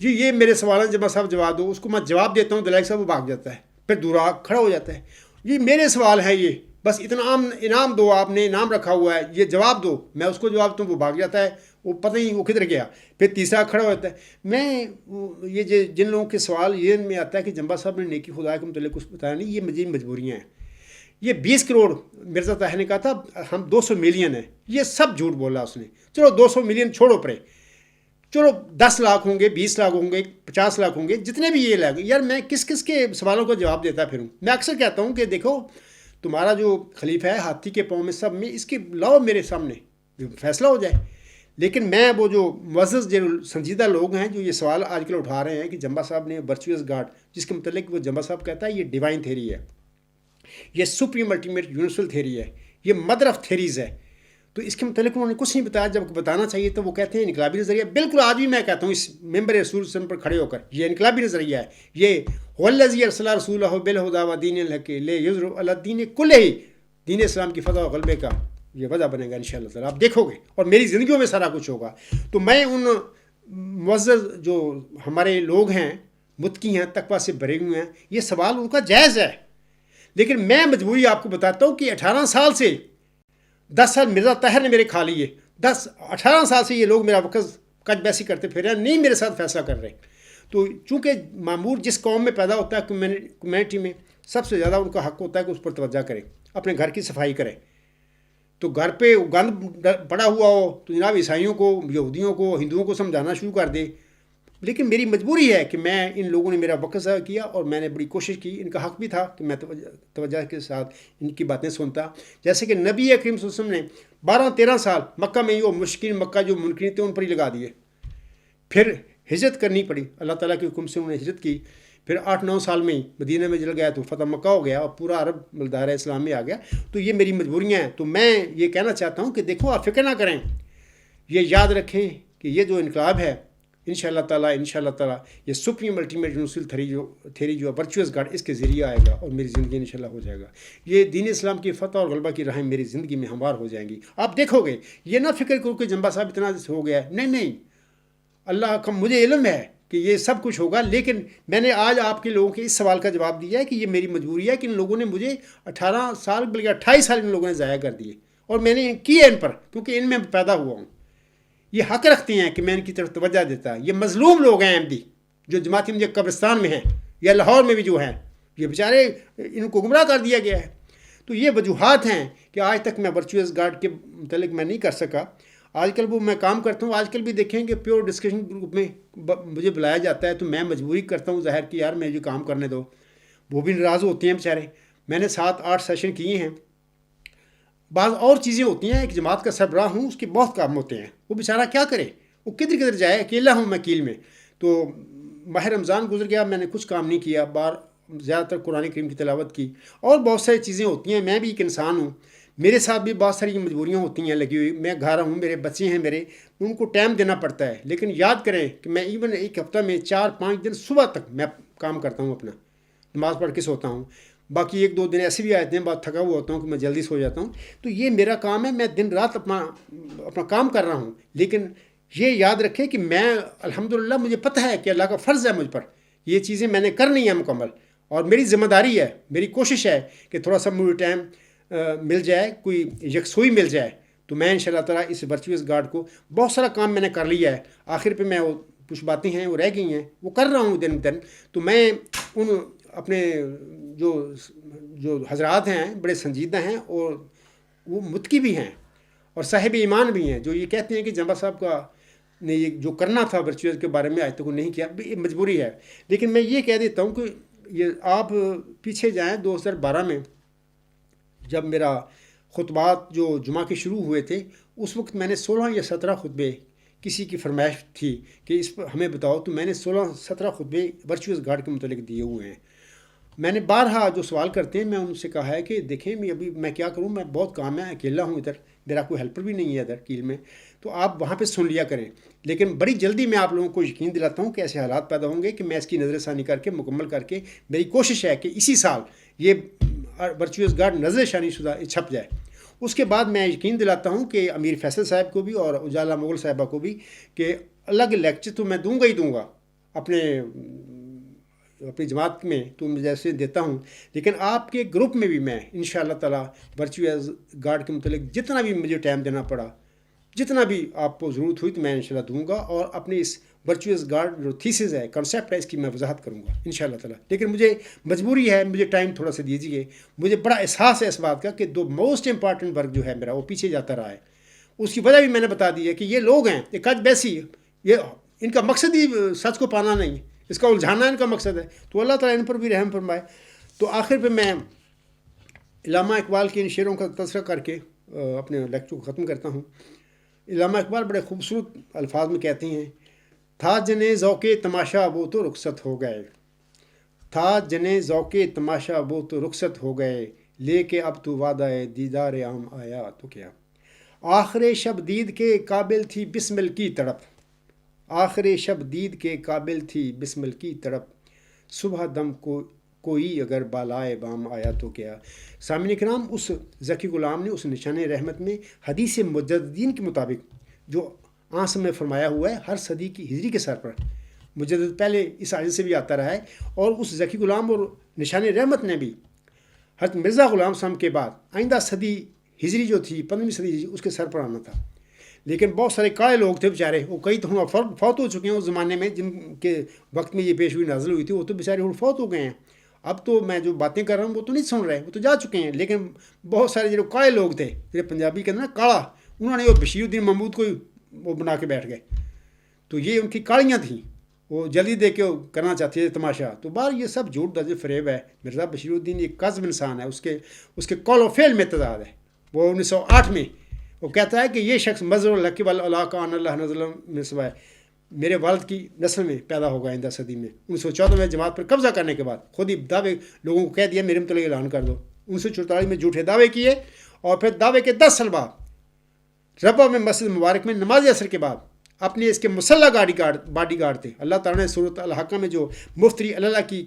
جی یہ میرے سوال جمبا صاحب جواب دو، اس کو میں جواب دیتا ہوں، دلائق صاحب وہ بھاگ جاتا ہے، پھر دورا کھڑا ہو جاتا ہے، جی میرے سوال ہے یہ، بس اتنا انعام دو، آپ نے انعام رکھا ہوا ہے، یہ جواب دو، میں اس کو جواب دوں، وہ بھاگ جاتا ہے، وہ پتہ نہیں وہ کدھر گیا، پھر تیسرا کھڑا ہو جاتا ہے۔ میں یہ جن لوگوں کے سوال یہ میں آتا ہے کہ جمبا صاحب نے نیکی خدا کے متعلق کچھ بتایا نہیں، یہ مجھے مجبوریاں ہیں۔ یہ 20 کروڑ مرزا طاہر نے کہا تھا ہم 200 ملین ہیں، یہ سب جھوٹ بولا اس نے۔ چلو 200 ملین چھوڑو پرے، چلو 10 لاکھ ہوں گے، 20 لاکھ ہوں گے، 50 لاکھ ہوں گے، جتنے بھی یہ لگے، یار میں کس کس کے سوالوں کا جواب دیتا پھروں۔ میں اکثر کہتا ہوں کہ دیکھو تمہارا جو خلیفہ ہے ہاتھی کے پاؤں میں سب میں، اس کے لاؤ میرے سامنے فیصلہ ہو جائے۔ لیکن میں وہ جو معزز جو سنجیدہ لوگ ہیں جو یہ سوال آج کل اٹھا رہے ہیں کہ جمبا صاحب نے ورچوئس گارڈ، جس کے متعلق وہ جمبا صاحب کہتا ہے یہ ڈیوائن تھیری ہے، یہ سپریم الٹیمیٹ یونیورسل تھیری ہے، یہ مدر آف تھیریز ہے، تو اس کے متعلق انہوں نے کچھ نہیں بتایا۔ جب بتانا چاہیے تو وہ کہتے ہیں انقلابی نظریہ۔ بالکل آج بھی میں کہتا ہوں اس ممبر رسول وسلم پر کھڑے ہو کر یہ انقلابی نظریہ ہے، یہ والذی ارسل رسولہ بالہدی ودین الحق لیظہرہ علی الدین کلہ، دین اسلام کی فتح و غلبے کا یہ وجہ بنے گا انشاءاللہ تعالیٰ، آپ دیکھو گے، اور میری زندگیوں میں سارا کچھ ہوگا۔ تو میں ان معزز جو ہمارے لوگ ہیں، متقی ہیں، تقویٰ سے بھرے ہوئے ہیں، یہ سوال ان کا جائز ہے، لیکن میں مجبوری آپ کو بتاتا ہوں کہ 18 سال سے 10 سال مرزا طاہر نے میرے کھا لیے، 18 سال سے یہ لوگ میرا وقت کج بیسی کرتے پھر رہے ہیں، نہیں میرے ساتھ فیصلہ کر رہے۔ تو چونکہ معمور جس قوم میں پیدا ہوتا ہے کمیونٹی میں، سب سے زیادہ ان کا حق ہوتا ہے کہ اس پر توجہ کرے، اپنے گھر کی صفائی کرے۔ تو گھر پہ گند پڑا ہوا ہو تو جناب عیسائیوں کو، یہودیوں کو، ہندوؤں کو سمجھانا شروع کر دے۔ لیکن میری مجبوری ہے کہ میں ان لوگوں نے میرا وقت ضائع کیا اور میں نے بڑی کوشش کی، ان کا حق بھی تھا کہ میں توجہ کے ساتھ ان کی باتیں سنتا۔ جیسے کہ نبی کریم صلی اللہ علیہ وسلم نے 12-13 سال مکہ میں ہی وہ مشکین مکہ جو منکرین تھے ان پر ہی لگا دیے، پھر ہجرت کرنی پڑی، اللہ تعالیٰ کے حکم سے انہوں نے ہجرت کی، پھر 8-9 سال میں ہی مدینہ میں چل گیا تو فتح مکہ ہو گیا اور پورا عرب ملدار اسلام میں آ گیا۔ تو یہ میری مجبوریاں ہیں۔ تو میں یہ کہنا چاہتا ہوں کہ دیکھو آپ فکر نہ کریں، یہ یاد رکھیں کہ یہ جو انقلاب ہے انشاءاللہ تعالیٰ یہ سپریم الٹیمیٹ یونیورسل تھیری جو ورچوئس گارڈ اس کے ذریعے آئے گا اور میری زندگی انشاءاللہ ہو جائے گا، یہ دین اسلام کی فتح اور غلبہ کی راہیں میری زندگی میں ہموار ہو جائیں گی۔ آپ دیکھو گے، یہ نہ فکر کرو کہ جمبا صاحب اتنا ہو گیا ہے، نہیں، اللہ کا مجھے علم ہے کہ یہ سب کچھ ہوگا، لیکن میں نے آج آپ کے لوگوں کے اس سوال کا جواب دیا ہے کہ یہ میری مجبوری ہے کہ ان لوگوں نے مجھے 18 سال بلکہ 28 سال ان لوگوں نے ضائع کر دیے، اور میں نے کیا ان پر کیونکہ ان میں پیدا ہوا ہوں۔ یہ حق رکھتے ہیں کہ میں ان کی طرف توجہ دیتا۔ یہ مظلوم لوگ ہیں احمدی جو جماعت احمدیہ قبرستان میں ہیں یا لاہور میں بھی جو ہیں، یہ بیچارے ان کو گمراہ کر دیا گیا ہے۔ تو یہ وجوہات ہیں کہ آج تک میں ورچوئس گارڈ کے متعلق میں نہیں کر سکا۔ آج کل وہ میں کام کرتا ہوں، آج کل بھی دیکھیں کہ پیور ڈسکشن گروپ میں مجھے بلایا جاتا ہے تو میں مجبوری کرتا ہوں ظاہر کہ یار میں یہ کام کرنے دو، وہ بھی ناراض ہوتے ہیں بیچارے۔ میں نے 7-8 سیشن کیے ہیں۔ بعض اور چیزیں ہوتی ہیں، ایک جماعت کا سربراہ ہوں، اس کے بہت کام ہوتے ہیں، وہ بیچارہ کیا کرے، وہ کدھر جائے، اکیلا ہوں میں کیل میں۔ تو ماہ رمضان گزر گیا، میں نے کچھ کام نہیں کیا، زیادہ تر قرآن کریم کی تلاوت کی، اور بہت ساری چیزیں ہوتی ہیں۔ میں بھی ایک انسان ہوں، میرے ساتھ بھی بہت ساری مجبوریاں ہوتی ہیں لگی ہوئی، میں گھر ہوں، میرے بچے ہیں میرے، ان کو ٹائم دینا پڑتا ہے۔ لیکن یاد کریں کہ میں ایون ایک ہفتہ میں 4-5 دن صبح تک میں کام کرتا ہوں، اپنا نماز پڑھ کے سوتا ہوں، باقی 1-2 دن ایسے بھی آتے ہیں بہت تھکا ہوا ہوتا ہوں کہ میں جلدی سو جاتا ہوں۔ تو یہ میرا کام ہے، میں دن رات اپنا کام کر رہا ہوں، لیکن یہ یاد رکھیں کہ میں الحمدللہ مجھے پتہ ہے کہ اللہ کا فرض ہے مجھ پر، یہ چیزیں میں نے کرنی ہیں مکمل، اور میری ذمہ داری ہے، میری کوشش ہے کہ تھوڑا سا مجھے ٹائم مل جائے، کوئی یکسوئی مل جائے، تو میں انشاءاللہ تعالیٰ اس ورچوئس گارڈ کو بہت سارا کام میں نے کر لیا ہے۔ آخر پہ میں وہ کچھ باتیں ہیں وہ رہ گئی ہیں، وہ کر رہا ہوں دن بدن۔ تو میں ان اپنے جو حضرات ہیں بڑے سنجیدہ ہیں اور وہ متقی بھی ہیں اور صاحب ایمان بھی ہیں، جو یہ کہتے ہیں کہ جمبا صاحب کا نے یہ جو کرنا تھا ورچوئس کے بارے میں آج تک وہ نہیں کیا، یہ مجبوری ہے۔ لیکن میں یہ کہہ دیتا ہوں کہ یہ آپ پیچھے جائیں 2012 میں جب میرا خطبات جو جمعہ کے شروع ہوئے تھے، اس وقت میں نے 16 یا 17 خطبے، کسی کی فرمائش تھی کہ اس پر ہمیں بتاؤ، تو میں نے 16-17 خطبے ورچوئس گارڈ کے متعلق دیے ہوئے ہیں۔ میں نے بارہا جو سوال کرتے ہیں میں ان سے کہا ہے کہ دیکھیں میں کیا کروں، میں بہت کام ہے، اکیلا ہوں ادھر، میرا کوئی ہیلپر بھی نہیں ہے ادھر کیل میں، تو آپ وہاں پہ سن لیا کریں، لیکن بڑی جلدی میں آپ لوگوں کو یقین دلاتا ہوں کہ ایسے حالات پیدا ہوں گے کہ میں اس کی نظر ثانی کر کے مکمل کر کے، میری کوشش ہے کہ اسی سال یہ ورچوئس گارڈ نظر ثانی شدہ چھپ جائے۔ اس کے بعد میں یقین دلاتا ہوں کہ امیر فیصل صاحب کو بھی اور اجالا مغل صاحبہ کو بھی کہ الگ لیکچر تو میں دوں گا ہی دوں گا اپنی جماعت میں، تو میں جیسے دیتا ہوں، لیکن آپ کے گروپ میں بھی میں انشاءاللہ تعالی ورچوئس گارڈ کے متعلق جتنا بھی مجھے ٹائم دینا پڑا، جتنا بھی آپ کو ضرورت ہوئی تو میں انشاءاللہ دوں گا، اور اپنی اس ورچوئس گارڈ جو تھیسز ہے، کنسیپٹ ہے، اس کی میں وضاحت کروں گا انشاءاللہ تعالی۔ لیکن مجھے مجبوری ہے، مجھے ٹائم تھوڑا سا دیجیے، مجھے بڑا احساس ہے اس بات کا کہ دو موسٹ امپارٹنٹ ورک جو ہے میرا وہ پیچھے جاتا رہا ہے۔ اس کی وجہ بھی میں نے بتا دی ہے کہ یہ لوگ ہیں، یہ کج بیسی، یہ ان کا مقصد ہی سچ کو پانا نہیں، اس کا الجھانا ان کا مقصد ہے، تو اللہ تعالیٰ ان پر بھی رحم فرمائے۔ تو آخر پہ میں علامہ اقبال کے ان شعروں کا تذکرہ کر کے اپنے لیکچر کو ختم کرتا ہوں۔ علامہ اقبال بڑے خوبصورت الفاظ میں کہتے ہیں، تھا جنہیں ذوق تماشا وہ تو رخصت ہو گئے، تھا جنہیں ذوق تماشا وہ تو رخصت ہو گئے، لے کے اب تو وعدہ دیدار عام آیا تو کیا۔ آخر شب دید کے قابل تھی بسمل کی تڑپ، آخر شب دید کے قابل تھی بسمل کی تڑپ، صبح دم کو کوئی اگر بالائے بام آیا تو کیا۔ سامعین کرام، اس ذکی غلام نے اس نشان رحمت میں حدیث مجددین کے مطابق جو آنس میں فرمایا ہوا ہے، ہر صدی کی ہجری کے سر پر مجدد پہلے اس آیت سے بھی آتا رہا ہے، اور اس ذکی غلام اور نشان رحمت نے بھی حضرت مرزا غلام صاحب کے بعد آئندہ صدی ہجری جو تھی 15ویں صدی ہجری، اس کے سر پر آنا تھا۔ لیکن بہت سارے کاڑے لوگ تھے بیچارے، وہ کئی تو فوت ہو چکے ہیں اس زمانے میں، جن کے وقت میں یہ پیش ہوئی نازل ہوئی تھی، وہ تو بیچارے فوت ہو گئے ہیں۔ اب تو میں جو باتیں کر رہا ہوں وہ تو نہیں سن رہے، وہ تو جا چکے ہیں، لیکن بہت سارے جو کاڑے لوگ تھے، جو پنجابی کے نا کاڑا، انہوں نے وہ بشیر الدین محمود کو وہ بنا کے بیٹھ گئے، تو یہ ان کی کاڑیاں تھیں، وہ جلدی دے کے کرنا چاہتے تھے تماشا۔ تو بار یہ سب جھوٹ درج فریب ہے۔ مرزا بشیر الدین ایک قذب انسان ہے، اس کے قول و فعل میں تضاد ہے۔ وہ 1908 میں وہ کہتا ہے کہ یہ شخص مظہر الحق والعلاقہ ان اللہ نزل میں سوائے میرے والد کی نسل میں پیدا ہوگا آئندہ صدی میں۔ 1914 میں جماعت پر قبضہ کرنے کے بعد خود ہی دعوے لوگوں کو کہہ دیا میرے متعلق اعلان کر دو۔ 1944 میں جھوٹے دعوے کیے، اور پھر دعوے کے 10 سال بعد ربوہ میں مسجد مبارک میں نماز عصر کے بعد اپنے اس کے مسلح باڈی گارڈ تھے۔ اللہ تعالیٰ نے سورۃ الحقہ میں جو مفتری اللہ کی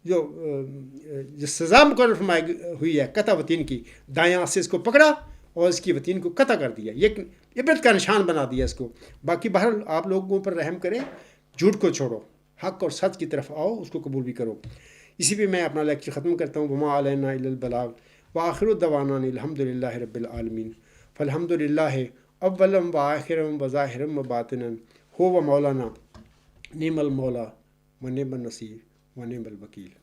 جو سزا مقرر فرمائی ہوئی ہے قطع وطین کی، دائیں ہاتھ سے اس کو پکڑا اور اس کی وطین کو قطع کر دیا، یہ عبرت کا نشان بنا دیا اس کو۔ باقی بہرحال آپ لوگوں پر رحم کریں، جھوٹ کو چھوڑو، حق اور سچ کی طرف آؤ، اس کو قبول بھی کرو۔ اسی پہ میں اپنا لیکچر ختم کرتا ہوں۔ وما علینا الا البلاغ وآخر دعوانا الحمد للہ رب العالمین۔ فالحمد للہ اولم و آخرم و ظاہرم و باطنن ہو و مولانا نعم المولا و نعم النصیر و نعم الوکیل۔